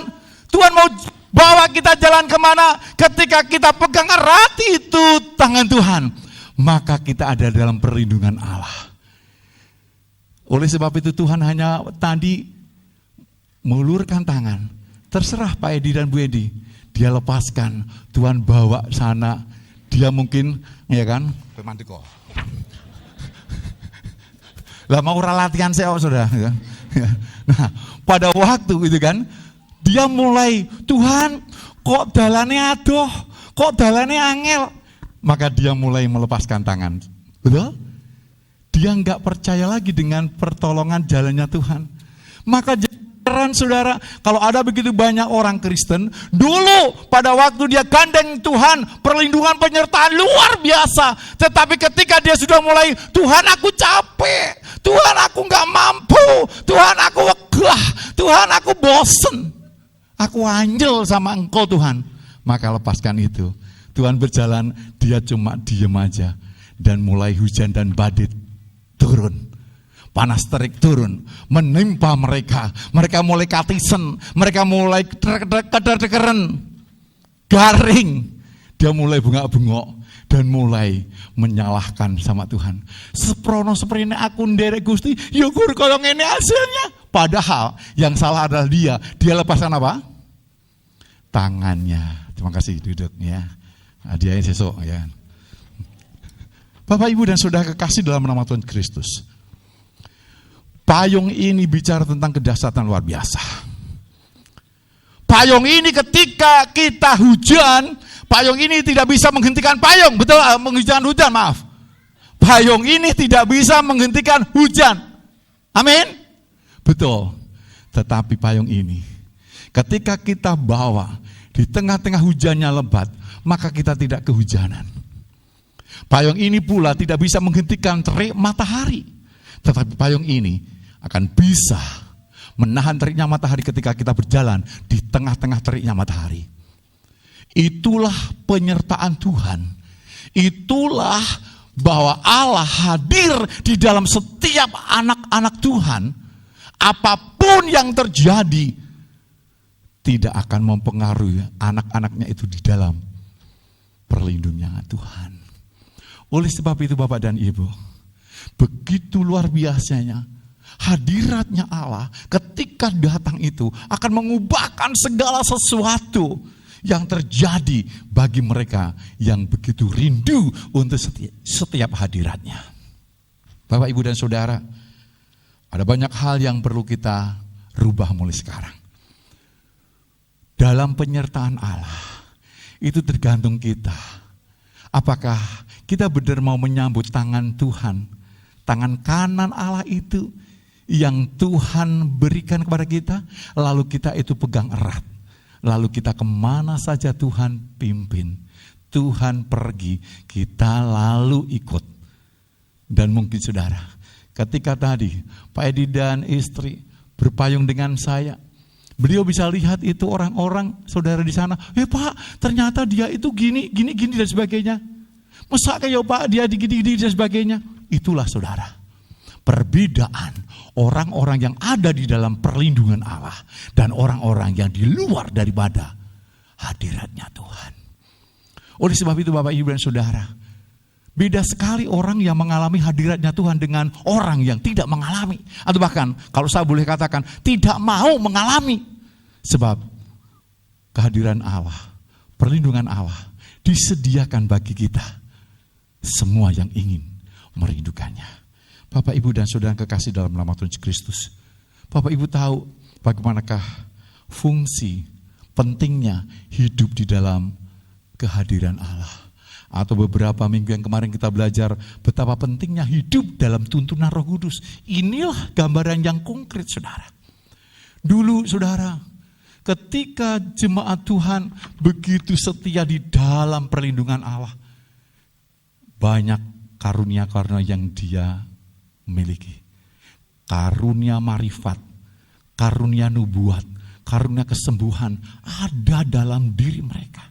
Tuhan mau bawa kita jalan kemana, ketika kita pegang erat itu tangan Tuhan, maka kita ada dalam perlindungan Allah. Oleh sebab itu Tuhan hanya tadi mengulurkan tangan. Terserah Pak Edi dan Bu Edi. Dia lepaskan, Tuhan bawa sana. Dia mungkin, ya kan? Lah mau latihan saya, saudara. Nah, pada waktu itu kan, dia mulai, Tuhan kok dalane adoh, kok dalane angel. Maka dia mulai melepaskan tangan. Betul? Dia enggak percaya lagi dengan pertolongan jalannya Tuhan. Maka saudara, kalau ada begitu banyak orang Kristen, dulu pada waktu dia gandeng Tuhan, perlindungan penyertaan luar biasa. Tetapi ketika dia sudah mulai, Tuhan aku capek, Tuhan aku gak mampu, Tuhan aku wegah, Tuhan aku bosen, aku anjel sama Engkau Tuhan. Maka lepaskan itu. Tuhan berjalan, dia cuma diem aja. Dan mulai hujan dan badai turun. Panas terik turun, menimpa mereka. Mereka mulai katisen, mereka mulai keder-kederan, garing. Dia mulai bengak-bengok dan mulai menyalahkan sama Tuhan. Seprono seperti aku nderek Gusti, ya gur kalau ini hasilnya. Padahal yang salah adalah dia. Dia lepaskan apa? Tangannya. Terima kasih, duduk ya. Dia sesok ya. Bapak, Ibu dan Saudara kekasih dalam nama Tuhan Kristus. Payung ini bicara tentang kedahsyatan luar biasa. Payung ini ketika kita hujan, payung ini tidak bisa menghentikan payung. Betul, menghentikan hujan, maaf. Payung ini tidak bisa menghentikan hujan. Amin. Betul. Tetapi payung ini, ketika kita bawa di tengah-tengah hujannya lebat, maka kita tidak kehujanan. Payung ini pula tidak bisa menghentikan terik matahari. Tetapi payung ini akan bisa menahan teriknya matahari ketika kita berjalan di tengah-tengah teriknya matahari. Itulah penyertaan Tuhan. Itulah bahwa Allah hadir di dalam setiap anak-anak Tuhan. Apapun yang terjadi tidak akan mempengaruhi anak-anaknya itu di dalam perlindungan Tuhan. Oleh sebab itu Bapak dan Ibu, begitu luar biasanya hadiratnya Allah ketika datang itu akan mengubahkan segala sesuatu yang terjadi bagi mereka yang begitu rindu untuk setiap hadiratnya. Bapak, Ibu dan Saudara, ada banyak hal yang perlu kita rubah mulai sekarang. Dalam penyertaan Allah, itu tergantung kita. Apakah kita benar mau menyambut tangan Tuhan, tangan kanan Allah itu yang Tuhan berikan kepada kita, lalu kita itu pegang erat. Lalu kita kemana saja Tuhan pimpin, Tuhan pergi, kita lalu ikut. Dan mungkin saudara, ketika tadi Pak Edi dan istri berpayung dengan saya, beliau bisa lihat itu orang-orang saudara di sana. Pak, ternyata dia itu gini dan sebagainya. Masa kayak Pak dia gini dan sebagainya. Itulah saudara, perbedaan orang-orang yang ada di dalam perlindungan Allah dan orang-orang yang di luar daripada hadiratnya Tuhan. Oleh sebab itu Bapak Ibu dan Saudara, beda sekali orang yang mengalami hadiratnya Tuhan dengan orang yang tidak mengalami. Atau bahkan kalau saya boleh katakan tidak mau mengalami. Sebab kehadiran Allah, perlindungan Allah disediakan bagi kita semua yang ingin merindukannya. Bapak Ibu dan Saudara kekasih dalam nama Tuhan Yesus Kristus, Bapak Ibu tahu bagaimanakah fungsi pentingnya hidup di dalam kehadiran Allah. Atau beberapa minggu yang kemarin kita belajar betapa pentingnya hidup dalam tuntunan Roh Kudus. Inilah gambaran yang konkret, saudara. Dulu, saudara, ketika jemaat Tuhan begitu setia di dalam perlindungan Allah, banyak karunia-karunia yang dia miliki. Karunia marifat, karunia nubuat, karunia kesembuhan ada dalam diri mereka.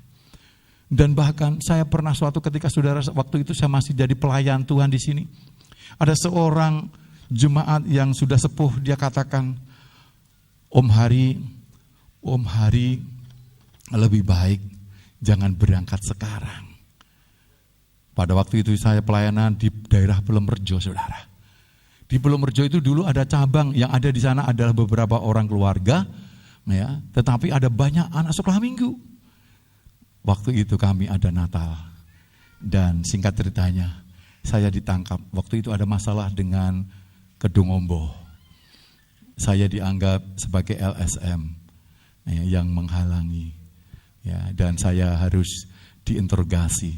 Dan bahkan saya pernah suatu ketika, saudara, waktu itu saya masih jadi pelayan Tuhan di sini. Ada seorang jemaat yang sudah sepuh, dia katakan, Om Hari lebih baik jangan berangkat sekarang. Pada waktu itu saya pelayanan di daerah Pelemerjo, saudara. Di Pelemerjo itu dulu ada cabang, yang ada di sana adalah beberapa orang keluarga, ya, tetapi ada banyak anak sekolah minggu. Waktu itu kami ada Natal, dan singkat ceritanya saya ditangkap. Waktu itu ada masalah dengan Kedung Ombo. Saya dianggap sebagai LSM yang menghalangi, ya, dan saya harus diinterogasi.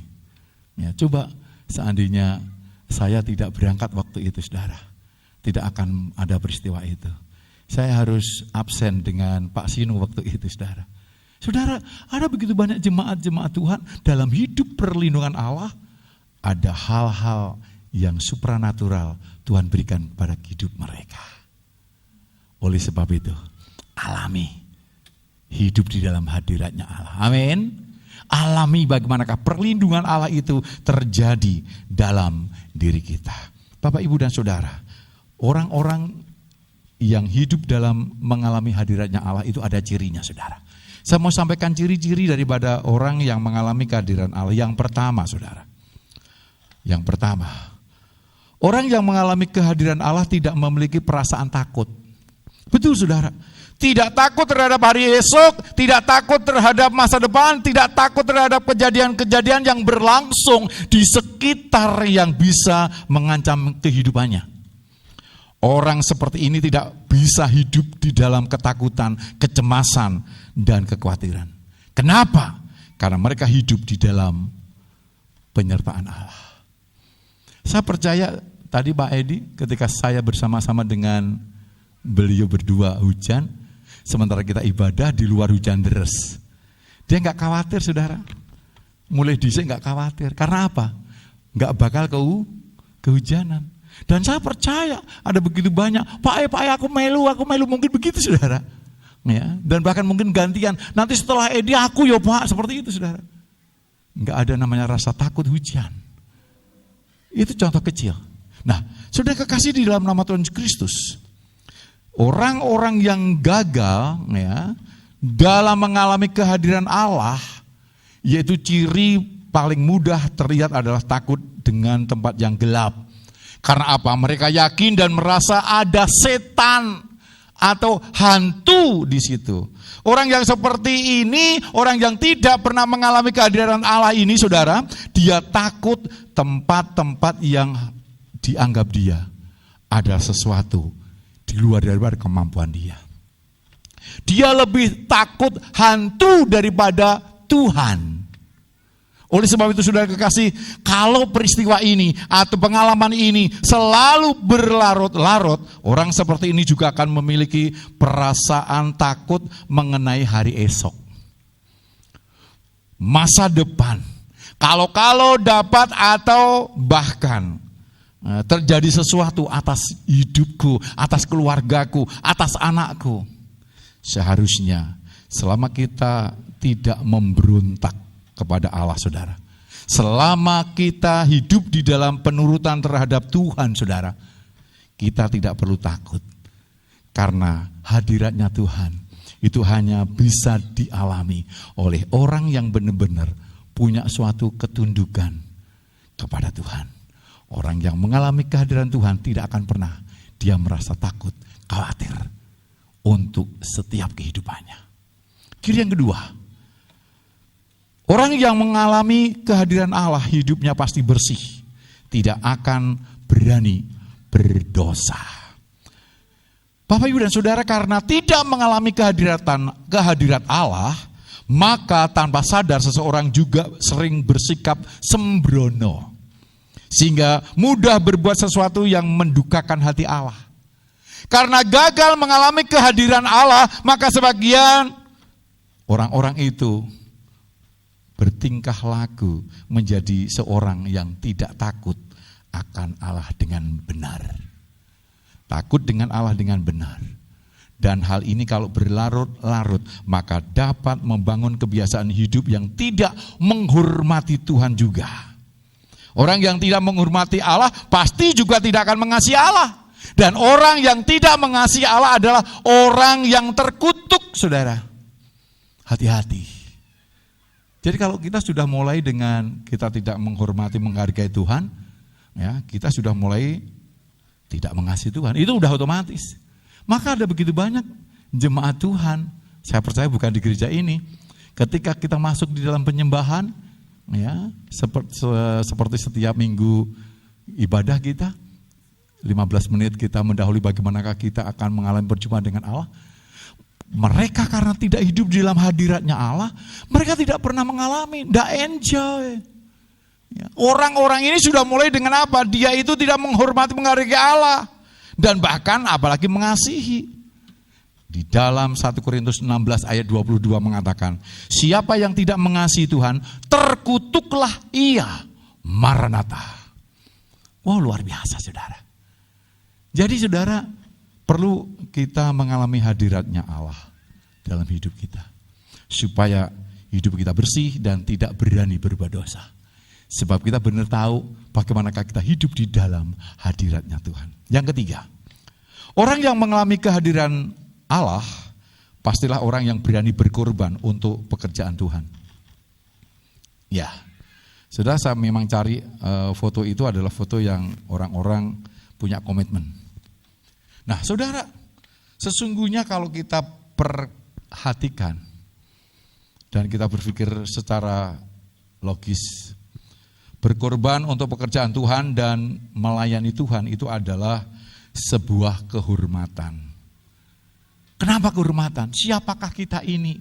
Ya, coba seandainya saya tidak berangkat waktu itu, saudara, tidak akan ada peristiwa itu. Saya harus absen dengan Pak Sinu waktu itu, saudara. Saudara, ada begitu banyak jemaat-jemaat Tuhan dalam hidup perlindungan Allah, ada hal-hal yang supranatural Tuhan berikan pada hidup mereka. Oleh sebab itu, alami hidup di dalam hadiratnya Allah. Amin. Alami bagaimanakah perlindungan Allah itu terjadi dalam diri kita. Bapak, Ibu, dan Saudara, orang-orang yang hidup dalam mengalami hadiratnya Allah itu ada cirinya, saudara. Saya mau sampaikan ciri-ciri daripada orang yang mengalami kehadiran Allah. Yang pertama, saudara. Yang pertama, orang yang mengalami kehadiran Allah tidak memiliki perasaan takut. Betul, saudara. Tidak takut terhadap hari esok, tidak takut terhadap masa depan, tidak takut terhadap kejadian-kejadian yang berlangsung di sekitar yang bisa mengancam kehidupannya. Orang seperti ini tidak bisa hidup di dalam ketakutan, kecemasan, dan kekhawatiran. Kenapa? Karena mereka hidup di dalam penyertaan Allah. Saya percaya tadi Pak Edi ketika saya bersama-sama dengan beliau berdua hujan, sementara kita ibadah di luar hujan deras. Dia gak khawatir, saudara. Mulai dhisik gak khawatir. Karena apa? Gak bakal kehujanan. Dan saya percaya ada begitu banyak, Pak aku melu, mungkin begitu, saudara. Ya, dan bahkan mungkin gantian, nanti setelah Edi aku ya Pak, seperti itu, saudara. Enggak ada namanya rasa takut hujan. Itu contoh kecil. Nah, saudara kekasih di dalam nama Tuhan Yesus Kristus, orang-orang yang gagal, ya, dalam mengalami kehadiran Allah, yaitu ciri paling mudah terlihat adalah takut dengan tempat yang gelap. Karena apa? Mereka yakin dan merasa ada setan atau hantu di situ. Orang yang seperti ini, orang yang tidak pernah mengalami kehadiran Allah ini, saudara, dia takut tempat-tempat yang dianggap dia ada sesuatu di luar daripada kemampuan dia. Dia lebih takut hantu daripada Tuhan. Oleh sebab itu, saudara kekasih, kalau peristiwa ini atau pengalaman ini selalu berlarut-larut, orang seperti ini juga akan memiliki perasaan takut mengenai hari esok. Masa depan. Kalau dapat atau bahkan terjadi sesuatu atas hidupku, atas keluargaku, atas anakku. Seharusnya selama kita tidak memberontak kepada Allah, saudara. Selama kita hidup di dalam penurutan terhadap Tuhan, saudara, kita tidak perlu takut. Karena hadiratnya Tuhan itu hanya bisa dialami oleh orang yang benar-benar punya suatu ketundukan kepada Tuhan. Orang yang mengalami kehadiran Tuhan tidak akan pernah dia merasa takut, khawatir untuk setiap kehidupannya. Yang kedua, orang yang mengalami kehadiran Allah hidupnya pasti bersih, tidak akan berani berdosa. Bapak, Ibu, dan Saudara, karena tidak mengalami kehadirat Allah, maka tanpa sadar seseorang juga sering bersikap sembrono, sehingga mudah berbuat sesuatu yang mendukakan hati Allah. Karena gagal mengalami kehadiran Allah, maka sebagian orang-orang itu bertingkah laku menjadi seorang yang tidak takut akan Allah dengan benar. Takut dengan Allah dengan benar. Dan hal ini kalau berlarut-larut, maka dapat membangun kebiasaan hidup yang tidak menghormati Tuhan juga. Orang yang tidak menghormati Allah pasti juga tidak akan mengasihi Allah. Dan orang yang tidak mengasihi Allah adalah orang yang terkutuk, saudara. Hati-hati. Jadi kalau kita sudah mulai dengan kita tidak menghormati, menghargai Tuhan, ya, kita sudah mulai tidak mengasihi Tuhan. Itu udah otomatis. Maka ada begitu banyak jemaat Tuhan, saya percaya bukan di gereja ini, ketika kita masuk di dalam penyembahan, ya, seperti setiap minggu ibadah kita, 15 menit kita mendahului bagaimanakah kita akan mengalami perjumpaan dengan Allah. Mereka karena tidak hidup di dalam hadiratnya Allah, mereka tidak pernah mengalami, tidak enjoy. Ya. Orang-orang ini sudah mulai dengan apa? Dia itu tidak menghormati, menghargai Allah. Dan bahkan apalagi mengasihi. Di dalam 1 Korintus 16 ayat 22 mengatakan, siapa yang tidak mengasihi Tuhan, terkutuklah ia. Maranatha. Wow, luar biasa, saudara. Jadi saudara, perlu kita mengalami hadiratnya Allah dalam hidup kita. Supaya hidup kita bersih dan tidak berani berbuat dosa. Sebab kita benar tahu bagaimanakah kita hidup di dalam hadiratnya Tuhan. Yang ketiga, orang yang mengalami kehadiran Allah, pastilah orang yang berani berkorban untuk pekerjaan Tuhan. Ya, saudara, saya memang cari foto itu adalah foto yang orang-orang punya komitmen. Nah, saudara, sesungguhnya kalau kita perhatikan dan kita berpikir secara logis, berkorban untuk pekerjaan Tuhan dan melayani Tuhan itu adalah sebuah kehormatan. Kenapa kehormatan? Siapakah kita ini?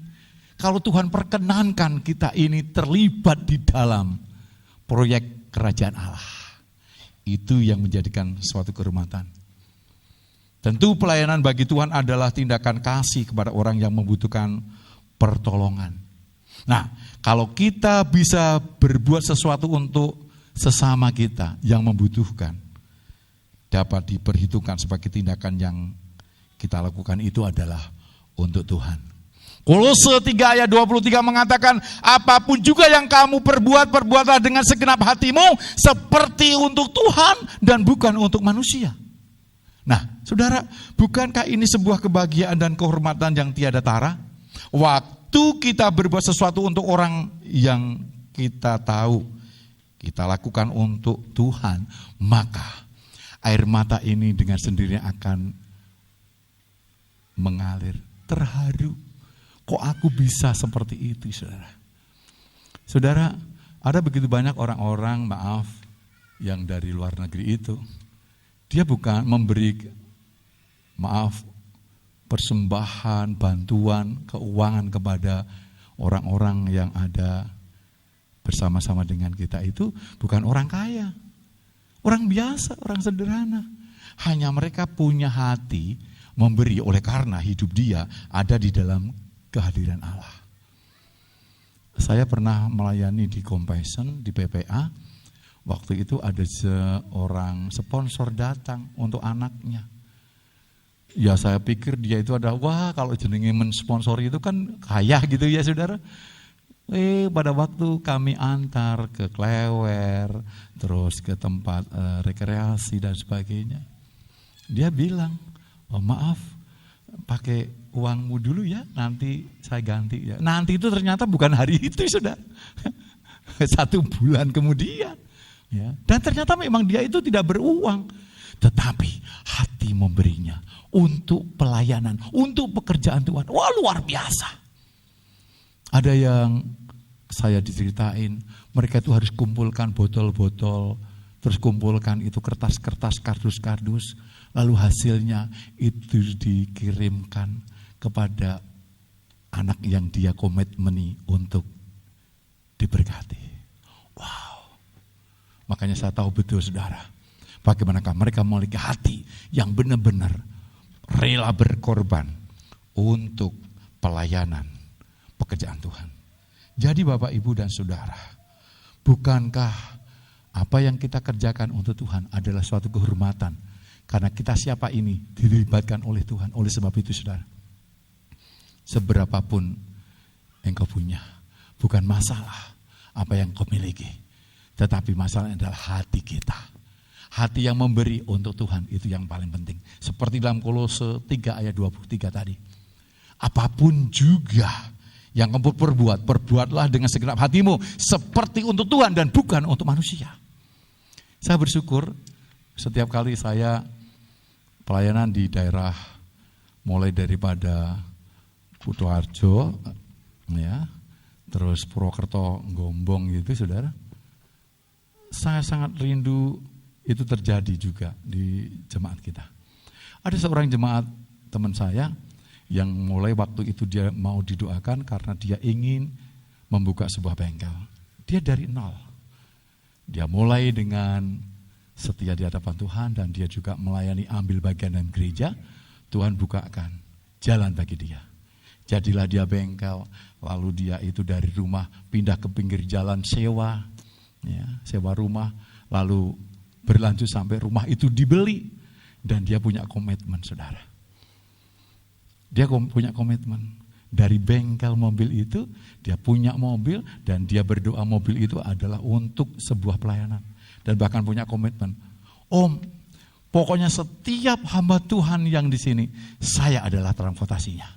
Kalau Tuhan perkenankan kita ini terlibat di dalam proyek kerajaan Allah. Itu yang menjadikan suatu kehormatan. Tentu pelayanan bagi Tuhan adalah tindakan kasih kepada orang yang membutuhkan pertolongan. Nah, kalau kita bisa berbuat sesuatu untuk sesama kita yang membutuhkan, dapat diperhitungkan sebagai tindakan yang kita lakukan itu adalah untuk Tuhan. Kolose 3 ayat 23 mengatakan, apapun juga yang kamu perbuat, perbuatlah dengan segenap hatimu seperti untuk Tuhan dan bukan untuk manusia. Nah, saudara, bukankah ini sebuah kebahagiaan dan kehormatan yang tiada tara? Waktu kita berbuat sesuatu untuk orang yang kita tahu, kita lakukan untuk Tuhan, maka air mata ini dengan sendirinya akan mengalir. Terharu, kok aku bisa seperti itu, saudara? Saudara, ada begitu banyak orang-orang, maaf, yang dari luar negeri itu, dia bukan memberi, maaf, persembahan, bantuan, keuangan kepada orang-orang yang ada bersama-sama dengan kita itu bukan orang kaya. Orang biasa, orang sederhana. Hanya mereka punya hati memberi oleh karena hidup dia ada di dalam kehadiran Allah. Saya pernah melayani di Compassion, di PPA. Waktu itu ada seorang sponsor datang untuk anaknya. Ya saya pikir dia itu ada, wah kalau jenenge mensponsori itu kan kaya gitu ya saudara. Pada waktu kami antar ke Klewer, terus ke tempat rekreasi dan sebagainya. Dia bilang, oh maaf, pakai uangmu dulu ya, nanti saya ganti ya. Nanti itu ternyata bukan hari itu sudah. 1 bulan kemudian. Ya. Dan ternyata memang dia itu tidak beruang. Tetapi hati memberinya untuk pelayanan, untuk pekerjaan Tuhan. Wah, luar biasa. Ada yang saya diceritain, mereka itu harus kumpulkan botol-botol, terus kumpulkan itu kertas-kertas, kardus-kardus, lalu hasilnya itu dikirimkan kepada anak yang dia komitmeni untuk diberkati. Wow. Makanya saya tahu betul saudara, bagaimanakah mereka memiliki hati yang benar-benar rela berkorban untuk pelayanan pekerjaan Tuhan. Jadi Bapak, Ibu, dan Saudara, bukankah apa yang kita kerjakan untuk Tuhan adalah suatu kehormatan? Karena kita siapa ini dilibatkan oleh Tuhan. Oleh sebab itu saudara, seberapapun engkau punya, bukan masalah apa yang kau miliki, tetapi masalahnya adalah hati kita. Hati yang memberi untuk Tuhan, itu yang paling penting. Seperti dalam Kolose 3 ayat 23 tadi. Apapun juga yang kamu perbuat, perbuatlah dengan segenap hatimu seperti untuk Tuhan dan bukan untuk manusia. Saya bersyukur setiap kali saya pelayanan di daerah mulai daripada Kutoarjo, ya, terus Purwokerto, Gombong gitu saudara. Saya sangat rindu itu terjadi juga di jemaat kita. Ada seorang jemaat teman saya yang mulai waktu itu dia mau didoakan karena dia ingin membuka sebuah bengkel. Dia dari nol. Dia mulai dengan setia di hadapan Tuhan dan dia juga melayani ambil bagian dalam gereja. Tuhan bukakan jalan bagi dia. Jadilah dia bengkel, lalu dia itu dari rumah pindah ke pinggir jalan sewa, ya, sewa rumah, lalu berlanjut sampai rumah itu dibeli dan dia punya komitmen saudara. Dia punya komitmen. Dari bengkel mobil itu, dia punya mobil dan dia berdoa mobil itu adalah untuk sebuah pelayanan. Dan bahkan punya komitmen. Om, pokoknya setiap hamba Tuhan yang di sini, saya adalah transportasinya.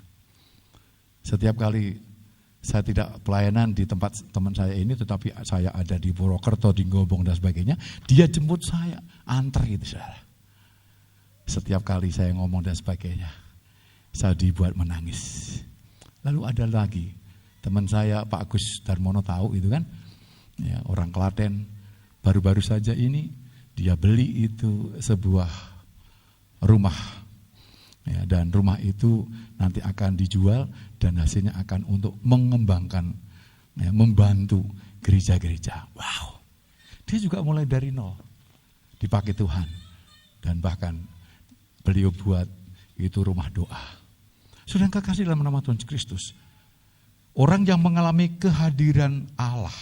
Setiap kali saya tidak pelayanan di tempat teman saya ini, tetapi saya ada di Purwokerto, di Gombong dan sebagainya, dia jemput saya, antar gitu saudara. Setiap kali saya ngomong dan sebagainya, saya dibuat menangis. Lalu ada lagi teman saya Pak Agus Darmono, tahu itu kan, ya, orang Klaten. Baru-baru saja ini dia beli itu sebuah rumah, ya, dan rumah itu nanti akan dijual dan hasilnya akan untuk mengembangkan, ya, membantu gereja-gereja. Wow, dia juga mulai dari nol, dipakai Tuhan, dan bahkan beliau buat itu rumah doa. Sudah kekasih dalam nama Tuhan Kristus, orang yang mengalami kehadiran Allah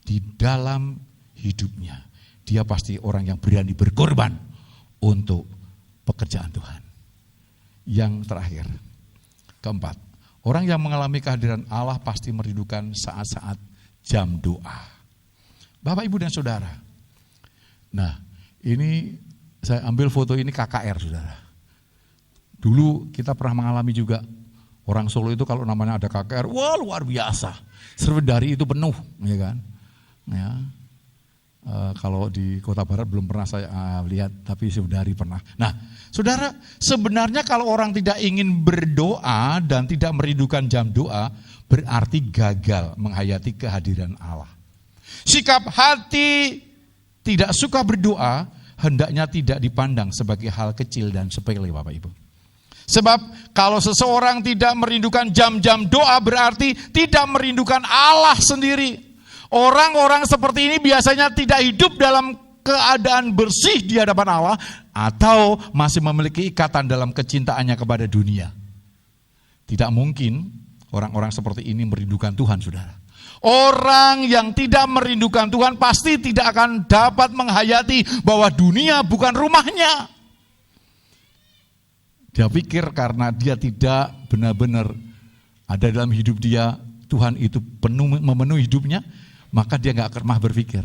di dalam hidupnya, dia pasti orang yang berani berkorban untuk pekerjaan Tuhan. Yang terakhir, keempat, orang yang mengalami kehadiran Allah pasti merindukan saat-saat jam doa. Bapak, Ibu, dan Saudara, nah ini saya ambil foto ini KKR saudara. Dulu kita pernah mengalami juga, orang Solo itu kalau namanya ada KKR, wah luar biasa. Serdari itu penuh, ya kan. Ya. Kalau di Kota Barat belum pernah saya lihat, tapi Serdari pernah. Nah, saudara, sebenarnya kalau orang tidak ingin berdoa dan tidak merindukan jam doa, berarti gagal menghayati kehadiran Allah. Sikap hati tidak suka berdoa, hendaknya tidak dipandang sebagai hal kecil dan sepele, Bapak Ibu. Sebab kalau seseorang tidak merindukan jam-jam doa, berarti tidak merindukan Allah sendiri. Orang-orang seperti ini biasanya tidak hidup dalam keadaan bersih di hadapan Allah, atau masih memiliki ikatan dalam kecintaannya kepada dunia. Tidak mungkin orang-orang seperti ini merindukan Tuhan, saudara. Orang yang tidak merindukan Tuhan pasti tidak akan dapat menghayati bahwa dunia bukan rumahnya. Dia pikir karena dia tidak benar-benar ada dalam hidup dia, Tuhan itu memenuhi hidupnya, maka dia gak pernah berpikir.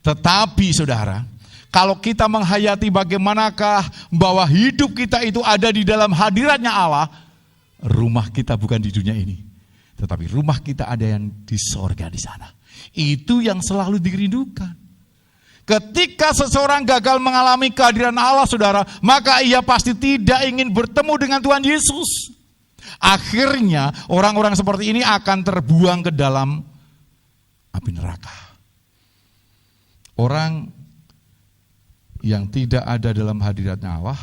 Tetapi saudara, Kalau kita menghayati bagaimanakah bahwa hidup kita itu ada di dalam hadiratnya Allah, rumah kita bukan di dunia ini, tetapi rumah kita ada yang di sorga di sana. Itu yang selalu dirindukan. Ketika seseorang gagal mengalami kehadiran Allah, saudara, maka ia pasti tidak ingin bertemu dengan Tuhan Yesus. Akhirnya orang-orang seperti ini akan terbuang ke dalam api neraka. Orang yang tidak ada dalam hadiratnya Allah,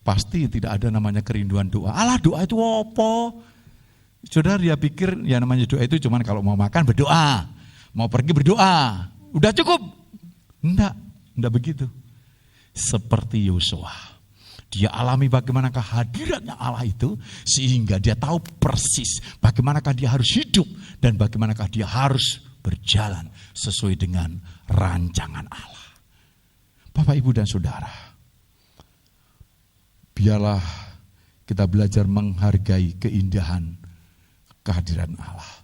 pasti tidak ada namanya kerinduan doa. Allah, doa itu apa? Saudara, dia pikir ya namanya doa itu cuman kalau mau makan berdoa, mau pergi berdoa, udah cukup. Enggak begitu. Seperti Yosua, dia alami bagaimanakah hadiratnya Allah itu, sehingga dia tahu persis bagaimanakah dia harus hidup dan bagaimanakah dia harus berjalan sesuai dengan rancangan Allah. Bapak, Ibu, dan Saudara, biarlah kita belajar menghargai keindahan kehadiran Allah.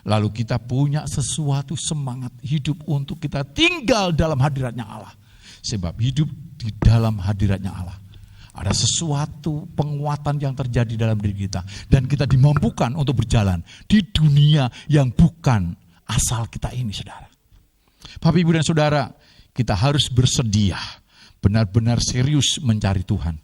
Lalu kita punya sesuatu semangat hidup untuk kita tinggal dalam hadiratnya Allah. Sebab hidup di dalam hadiratnya Allah, ada sesuatu penguatan yang terjadi dalam diri kita. Dan kita dimampukan untuk berjalan di dunia yang bukan asal kita ini, saudara. Bapak, Ibu, dan Saudara, kita harus bersedia benar-benar serius mencari Tuhan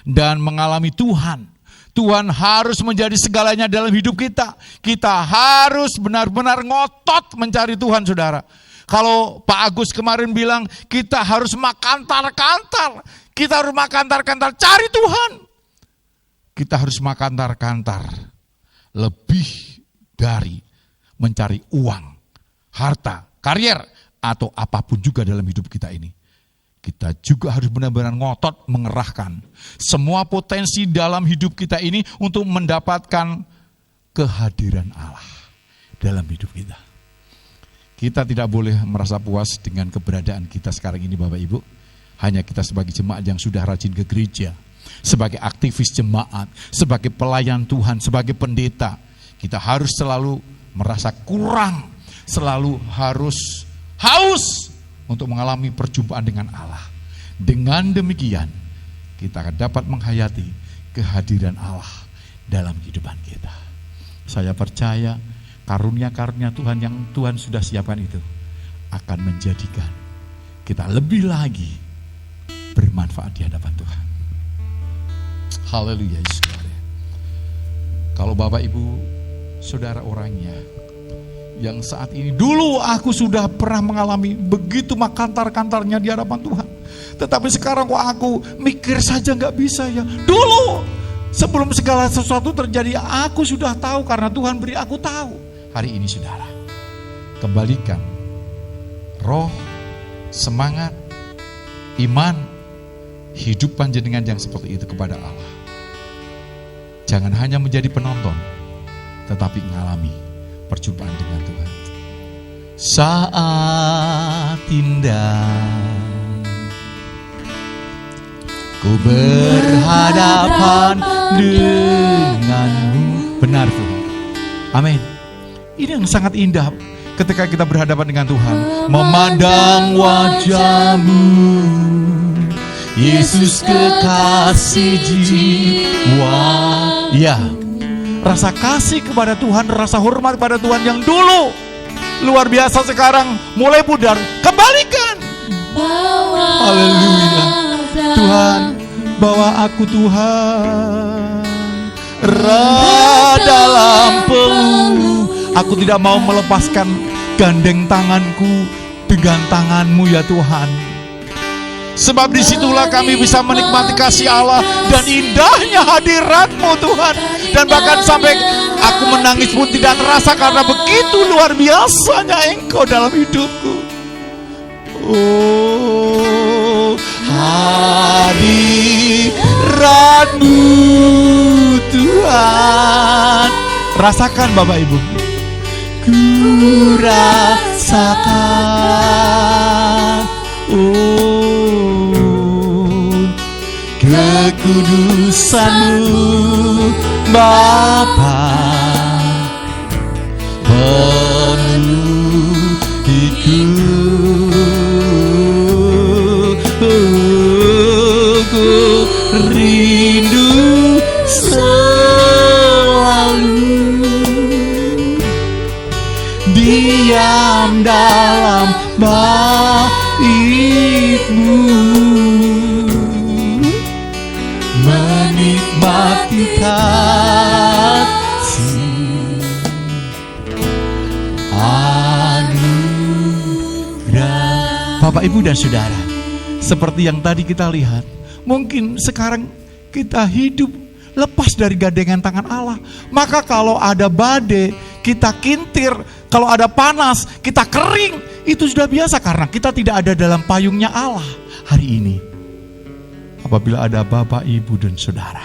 dan mengalami Tuhan. Tuhan harus menjadi segalanya dalam hidup kita. Kita harus benar-benar ngotot mencari Tuhan, saudara. Kalau Pak Agus kemarin bilang kita harus makantar-kantar, kita harus makantar-kantar cari Tuhan. Kita harus makantar-kantar lebih dari mencari uang, harta, karier, atau apapun juga dalam hidup kita ini. Kita juga harus benar-benar ngotot mengerahkan semua potensi dalam hidup kita ini untuk mendapatkan kehadiran Allah dalam hidup kita. Kita tidak boleh merasa puas dengan keberadaan kita sekarang ini, Bapak Ibu. Hanya kita sebagai jemaat yang sudah rajin ke gereja, sebagai aktivis jemaat, sebagai pelayan Tuhan, sebagai pendeta, kita harus selalu merasa kurang, selalu harus haus untuk mengalami perjumpaan dengan Allah. Dengan demikian, kita akan dapat menghayati kehadiran Allah dalam kehidupan kita. Saya percaya karunia-karunia Tuhan yang Tuhan sudah siapkan itu akan menjadikan kita lebih lagi bermanfaat di hadapan Tuhan. Haleluya. Kalau Bapak, Ibu, Saudara orangnya yang saat ini, dulu aku sudah pernah mengalami begitu makantar-kantarnya di hadapan Tuhan, tetapi sekarang kok aku mikir saja gak bisa ya. Dulu sebelum segala sesuatu terjadi, aku sudah tahu karena Tuhan beri aku tahu. Hari ini, saudara, kembalikan roh, semangat, iman, hidup panjenengan yang seperti itu kepada Allah. Jangan hanya menjadi penonton, tetapi mengalami perjumpaan dengan Tuhan. Saat indah ku berhadapan denganmu. Benar, Tuhan. Amin. Ini yang sangat indah ketika kita berhadapan dengan Tuhan. Memandang wajah-Mu, Yesus kekasih jiwa. Ya, rasa kasih kepada Tuhan, rasa hormat kepada Tuhan yang dulu luar biasa, sekarang mulai pudar. Kembalikan. Haleluya. Tuhan, bawa aku Tuhan dalam peluk. Aku tidak mau melepaskan gandeng tanganku dengan tangan-Mu ya Tuhan. Sebab disitulah kami bisa menikmati kasih Allah dan indahnya hadirat-Mu Tuhan. Dan bahkan sampai aku menangis pun tidak terasa karena begitu luar biasanya Engkau dalam hidupku. Oh, hadirat-Mu Tuhan. Rasakan Bapak Ibu. Ku rasakan. Oh, kekudusan-Mu Bapa penuh hidup. hadiratmu, menikmati kasih anugerah. Bapak, Ibu, dan Saudara, seperti yang tadi kita lihat, mungkin sekarang kita hidup lepas dari gandengan tangan Allah. Maka kalau ada badai, kita kintir. Kalau ada panas, kita kering. Itu sudah biasa karena kita tidak ada dalam payungnya Allah. Hari ini, apabila ada Bapak, Ibu, dan Saudara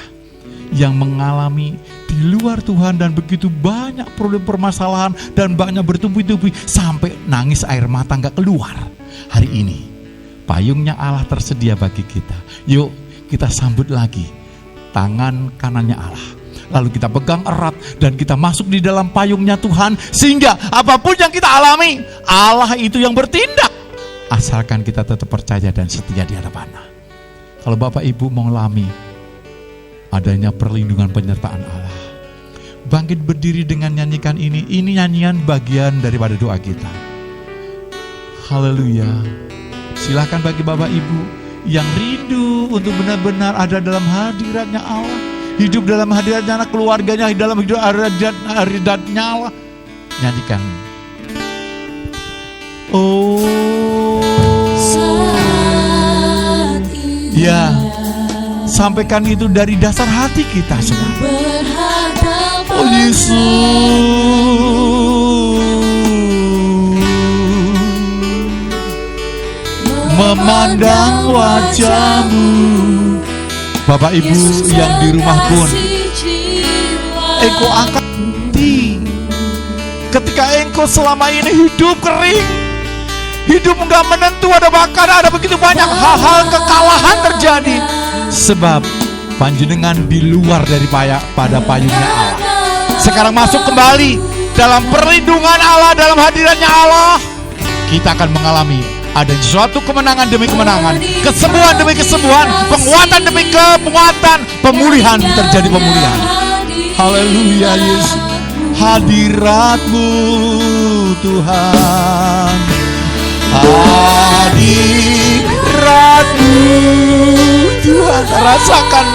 yang mengalami di luar Tuhan dan begitu banyak problem permasalahan dan banyak bertubi-tubi sampai nangis air mata gak keluar, hari ini payungnya Allah tersedia bagi kita. Yuk kita sambut lagi tangan kanannya Allah, lalu kita pegang erat dan kita masuk di dalam payungnya Tuhan, sehingga apapun yang kita alami, Allah itu yang bertindak, asalkan kita tetap percaya dan setia di hadapannya. Kalau Bapak Ibu mengalami adanya perlindungan penyertaan Allah, bangkit berdiri dengan nyanyikan ini nyanyian bagian daripada doa kita. Haleluya. Silakan bagi Bapak Ibu yang rindu untuk benar-benar ada dalam hadiratnya Allah, hidup dalam hadiratnya Allah, keluarganya dalam hidup hadiratnya Allah, nyanyikan. Oh, ya, sampaikan itu dari dasar hati kita semua. Oh Yesus, memandang wajah-Mu. Bapak Ibu yang di rumah pun, Engkau angkat hati. Ketika Engkau selama ini hidup kering, hidup enggak menentu, bahkan ada begitu banyak hal-hal kekalahan terjadi, sebab panjenengan di luar dari pada payungnya Allah. Sekarang masuk kembali dalam perlindungan Allah, dalam hadiratnya Allah, kita akan mengalami ada suatu kemenangan demi kemenangan, kesembuhan demi kesembuhan, penguatan demi penguatan, pemulihan terjadi pemulihan. Haleluya Yesus, hadirat-Mu Tuhan, hadirat-Mu Tuhan, rasakan.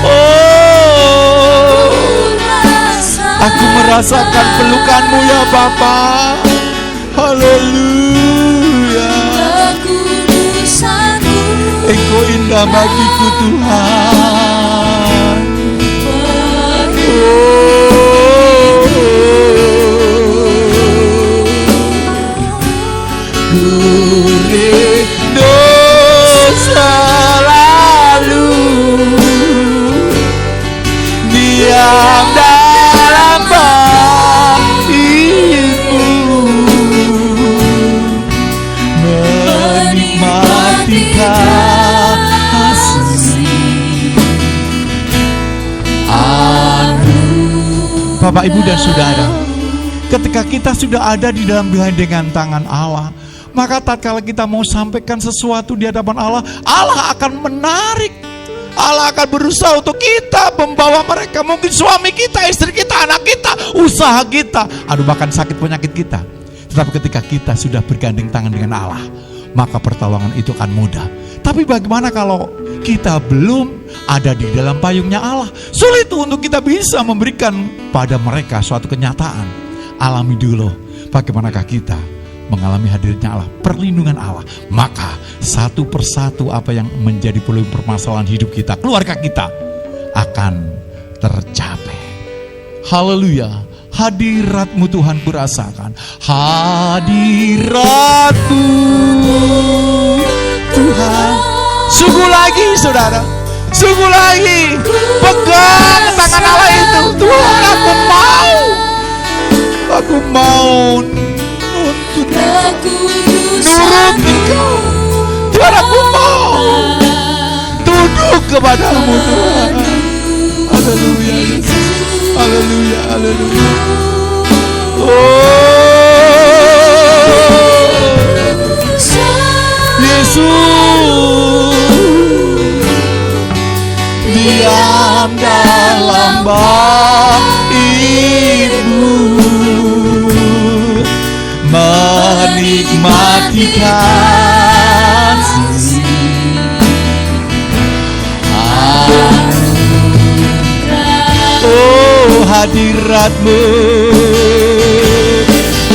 Oh, aku merasakan pelukan-Mu ya Bapa. Haleluya. Engkau indah bagiku Tuhan. Ku rindu selalu diam dalam bait-Mu, menikmati kasih anugerah. Bapak, Ibu, dan Saudara, ketika kita sudah ada di dalam gandengan tangan Allah, maka tatkala kita mau sampaikan sesuatu di hadapan Allah, Allah akan menarik. Allah akan berusaha untuk kita membawa mereka, mungkin suami kita, istri kita, anak kita, usaha kita, bahkan sakit penyakit kita. Tetapi ketika kita sudah bergandeng tangan dengan Allah, maka pertolongan itu akan mudah. Tapi bagaimana kalau kita belum ada di dalam payungnya Allah? Sulit untuk kita bisa memberikan pada mereka suatu kenyataan. Alami dulu bagaimanakah kita mengalami hadirnya Allah, perlindungan Allah. Maka satu persatu apa yang menjadi permasalahan hidup kita, keluarga kita, akan tercapai. Haleluya. Hadirat-Mu Tuhan kurasakan. Hadirat-Mu Tuhan. Sungguh lagi saudara, sungguh lagi pegang tangan Allah itu. Tuhan, aku mau nuntut nurut Engkau. Tuhan, aku mau tunduk kepadamu Tuhan. Haleluya, haleluya, haleluya. Oh Yesus, diam dalam bait-Mu, menikmati kasih Oh, hadirat-Mu,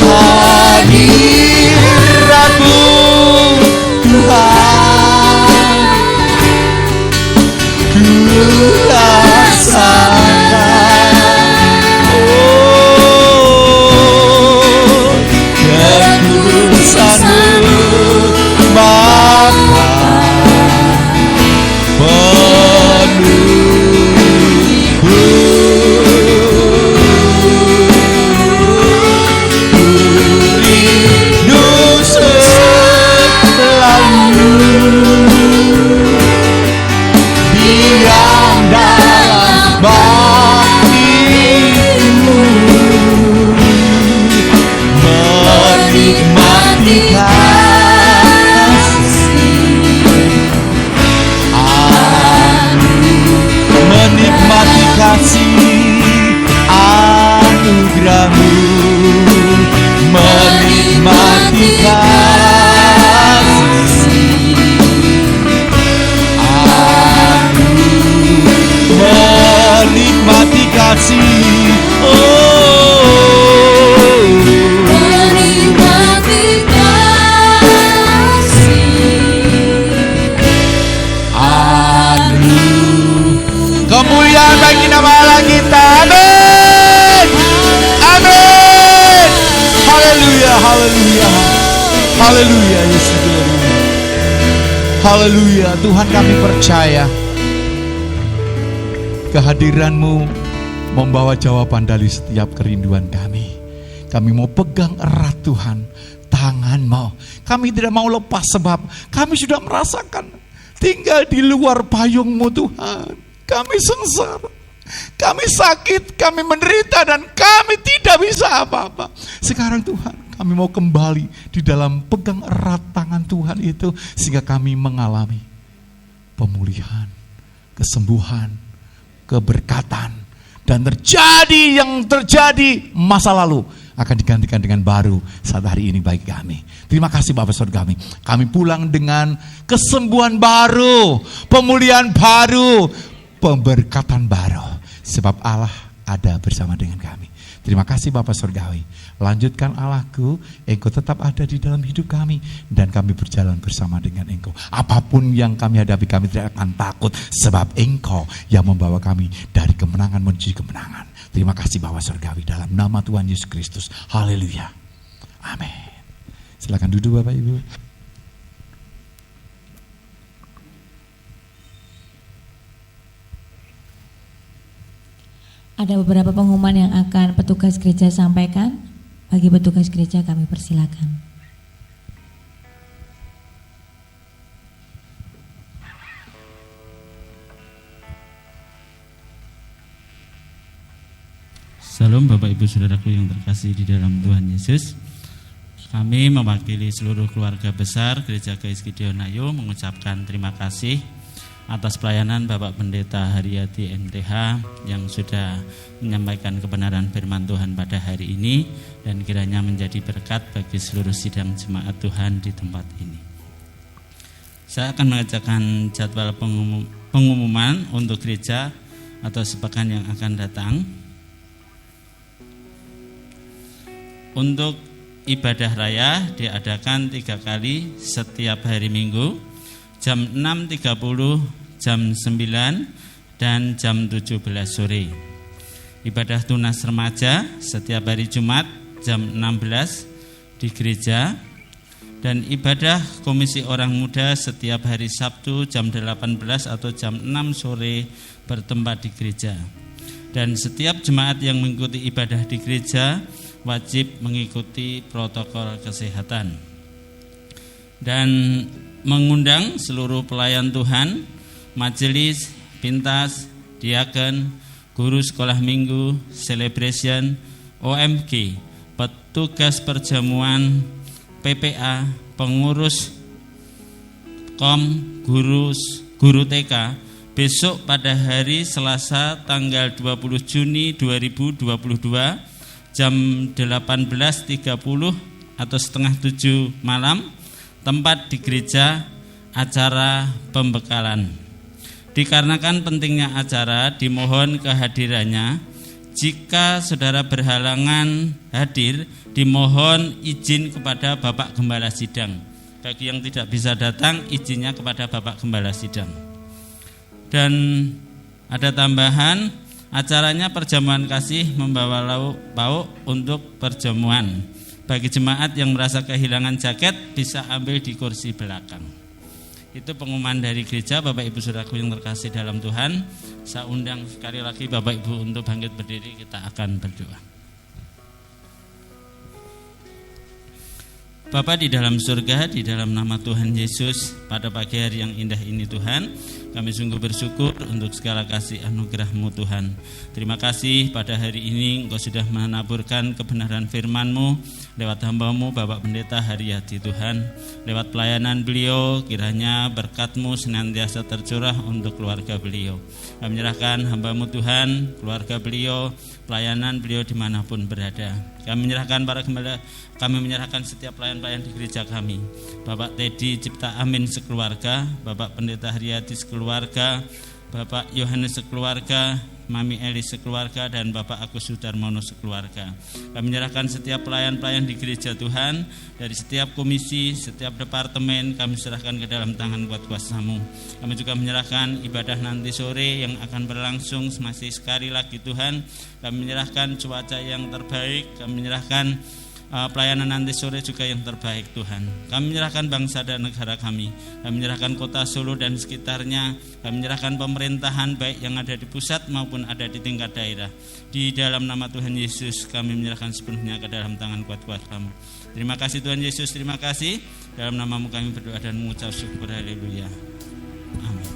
hadirat-Mu Tuhan, ku rasakan. Oh, kekudusan-Mu, maka menikmati kasih anugerah-Mu, menikmati kasih menikmati kasih, oh, menikmati kemuliaan bagi nama Allah kita. Amin. Amin. Haleluya, haleluya. Haleluya, Yesus. Haleluya, Tuhan kami percaya kehadiran-Mu membawa jawaban dari setiap kerinduan kami. Kami mau pegang erat Tuhan, tangan-Mu. Kami tidak mau lepas sebab kami sudah merasakan tinggal di luar payung-Mu Tuhan. Kami sengsara, kami sakit, kami menderita, dan kami tidak bisa apa-apa. Sekarang Tuhan, kami mau kembali di dalam pegang erat tangan Tuhan itu, sehingga kami mengalami pemulihan, kesembuhan, keberkatan, dan yang terjadi masa lalu akan digantikan dengan baru saat hari ini bagi kami. Terima kasih Bapak Saudara kami. Kami pulang dengan kesembuhan baru, pemulihan baru, pemberkatan baru, sebab Allah ada bersama dengan kami. Terima kasih Bapa Surgawi. Lanjutkan Allahku, Engkau tetap ada di dalam hidup kami, dan kami berjalan bersama dengan Engkau. Apapun yang kami hadapi, kami tidak akan takut, sebab Engkau yang membawa kami dari kemenangan menuju kemenangan. Terima kasih Bapa Surgawi, dalam nama Tuhan Yesus Kristus. Haleluya. Amin. Silakan duduk Bapak Ibu. Ada beberapa pengumuman yang akan petugas gereja sampaikan. Bagi petugas gereja kami persilakan. Salam Bapak Ibu Saudaraku yang terkasih di dalam Tuhan Yesus. Kami mewakili seluruh keluarga besar Gereja GKI Gideon Ayu mengucapkan terima kasih atas pelayanan Bapak Pendeta Haryadi MTH yang sudah menyampaikan kebenaran firman Tuhan pada hari ini, dan kiranya menjadi berkat bagi seluruh sidang jemaat Tuhan di tempat ini. Saya akan mengajarkan jadwal pengumuman untuk gereja atau sepekan yang akan datang. Untuk ibadah raya diadakan 3 kali setiap hari Minggu, jam 6.30, jam 9, dan jam 17 sore. Ibadah tunas remaja setiap hari Jumat jam 16 di gereja, dan ibadah komisi orang muda setiap hari Sabtu jam 18 atau jam 6 sore bertempat di gereja. Dan setiap jemaat yang mengikuti ibadah di gereja wajib mengikuti protokol kesehatan. Dan mengundang seluruh pelayan Tuhan, majelis, pintas, diaken, guru sekolah minggu, celebration, OMG, petugas perjamuan, PPA, pengurus KOM, guru TK, besok pada hari Selasa tanggal 20 Juni 2022 jam 18.30 atau setengah 7 malam, tempat di gereja acara pembekalan. Dikarenakan pentingnya acara, dimohon kehadirannya. Jika saudara berhalangan hadir, dimohon izin kepada Bapak Gembala Sidang. Bagi yang tidak bisa datang, izinnya kepada Bapak Gembala Sidang. Dan ada tambahan, acaranya perjamuan kasih membawa lauk pauk untuk perjamuan. Bagi jemaat yang merasa kehilangan jaket, bisa ambil di kursi belakang. Itu pengumuman dari gereja. Bapak Ibu Saudaraku yang terkasih dalam Tuhan, saya undang sekali lagi Bapak Ibu untuk bangkit berdiri, kita akan berdoa. Bapa di dalam surga, di dalam nama Tuhan Yesus, pada pagi hari yang indah ini Tuhan, kami sungguh bersyukur untuk segala kasih anugerah-Mu Tuhan. Terima kasih pada hari ini Engkau sudah menaburkan kebenaran firman-Mu lewat hamba-Mu Bapak Pendeta Haryadi Tuhan. Lewat pelayanan beliau, kiranya berkat-Mu senantiasa tercurah untuk keluarga beliau. Kami menyerahkan hamba-Mu Tuhan, keluarga beliau, pelayanan beliau dimanapun berada. Kami menyerahkan setiap pelayan-pelayan di gereja kami, Bapak Teddy Cipta Amin sekeluarga, Bapak Pendeta Haryadi sekeluarga, Bapak Yohanes sekeluarga, Mami Eli sekeluarga, dan Bapak Agus Sudarmono sekeluarga. Kami menyerahkan setiap pelayan-pelayan di gereja Tuhan, dari setiap komisi, setiap departemen, kami serahkan ke dalam tangan kuat kuasa-Mu. Kami juga menyerahkan ibadah nanti sore yang akan berlangsung masih sekali lagi Tuhan. Kami menyerahkan cuaca yang terbaik, kami menyerahkan pelayanan nanti sore juga yang terbaik Tuhan. Kami menyerahkan bangsa dan negara kami menyerahkan kota Solo dan sekitarnya, kami menyerahkan pemerintahan baik yang ada di pusat maupun ada di tingkat daerah. Di dalam nama Tuhan Yesus kami menyerahkan sepenuhnya ke dalam tangan kuat-kuat-Mu. Terima kasih Tuhan Yesus, terima kasih. Dalam nama-Mu kami berdoa dan mengucap syukur, haleluya. Amin.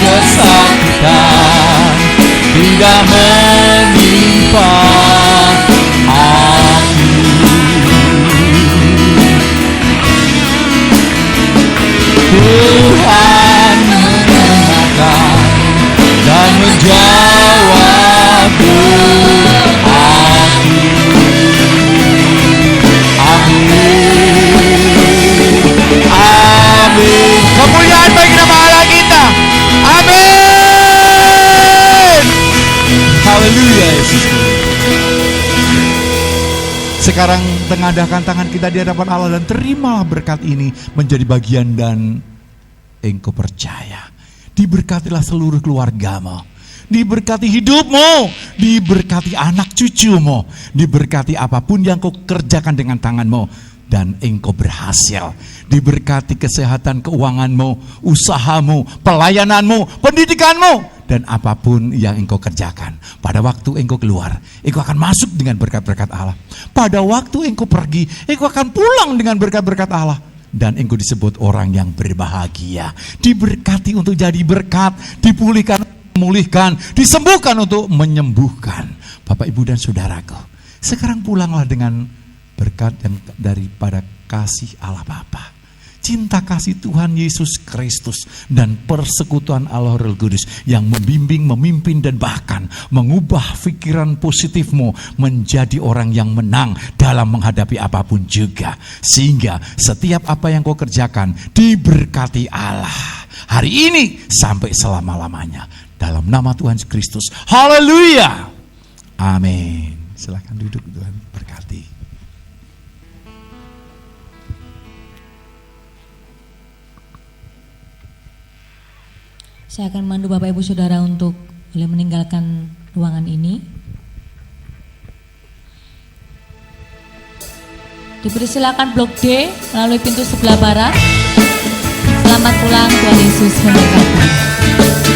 kesakitan tidak menimpa aku. Tuhan mendengarkan dan menjawab doaku. Amin. Amin. Kemuliaan bagi nama Allah kita. Amin. Haleluya Yesus. Sekarang tengadahkan tangan kita di hadapan Allah dan terimalah berkat ini menjadi bagian dan engkau percaya. Diberkatilah seluruh keluargamu. Diberkati hidupmu, diberkati anak cucumu, diberkati apapun yang kau kerjakan dengan tanganmu dan engkau berhasil. Diberkati kesehatan keuanganmu, usahamu, pelayananmu, pendidikanmu, dan apapun yang engkau kerjakan. Pada waktu engkau keluar, engkau akan masuk dengan berkat-berkat Allah. Pada waktu engkau pergi, engkau akan pulang dengan berkat-berkat Allah. Dan engkau disebut orang yang berbahagia. Diberkati untuk jadi berkat, dipulihkan, memulihkan, disembuhkan untuk menyembuhkan. Bapak, Ibu, dan saudaraku, sekarang pulanglah dengan berkat yang daripada kasih Allah Bapa, cinta kasih Tuhan Yesus Kristus, dan persekutuan Allah Roh Kudus yang membimbing, memimpin, dan bahkan mengubah pikiran positifmu menjadi orang yang menang dalam menghadapi apapun juga. Sehingga setiap apa yang kau kerjakan diberkati Allah. hari ini sampai selama-lamanya. Dalam nama Tuhan Kristus. Haleluya. Amin. Silakan duduk, Tuhan berkati. Saya akan memandu Bapak Ibu Saudara untuk boleh meninggalkan ruangan ini. Dipersilakan blok D melalui pintu sebelah barat. Selamat pulang, Tuhan Yesus memberkati.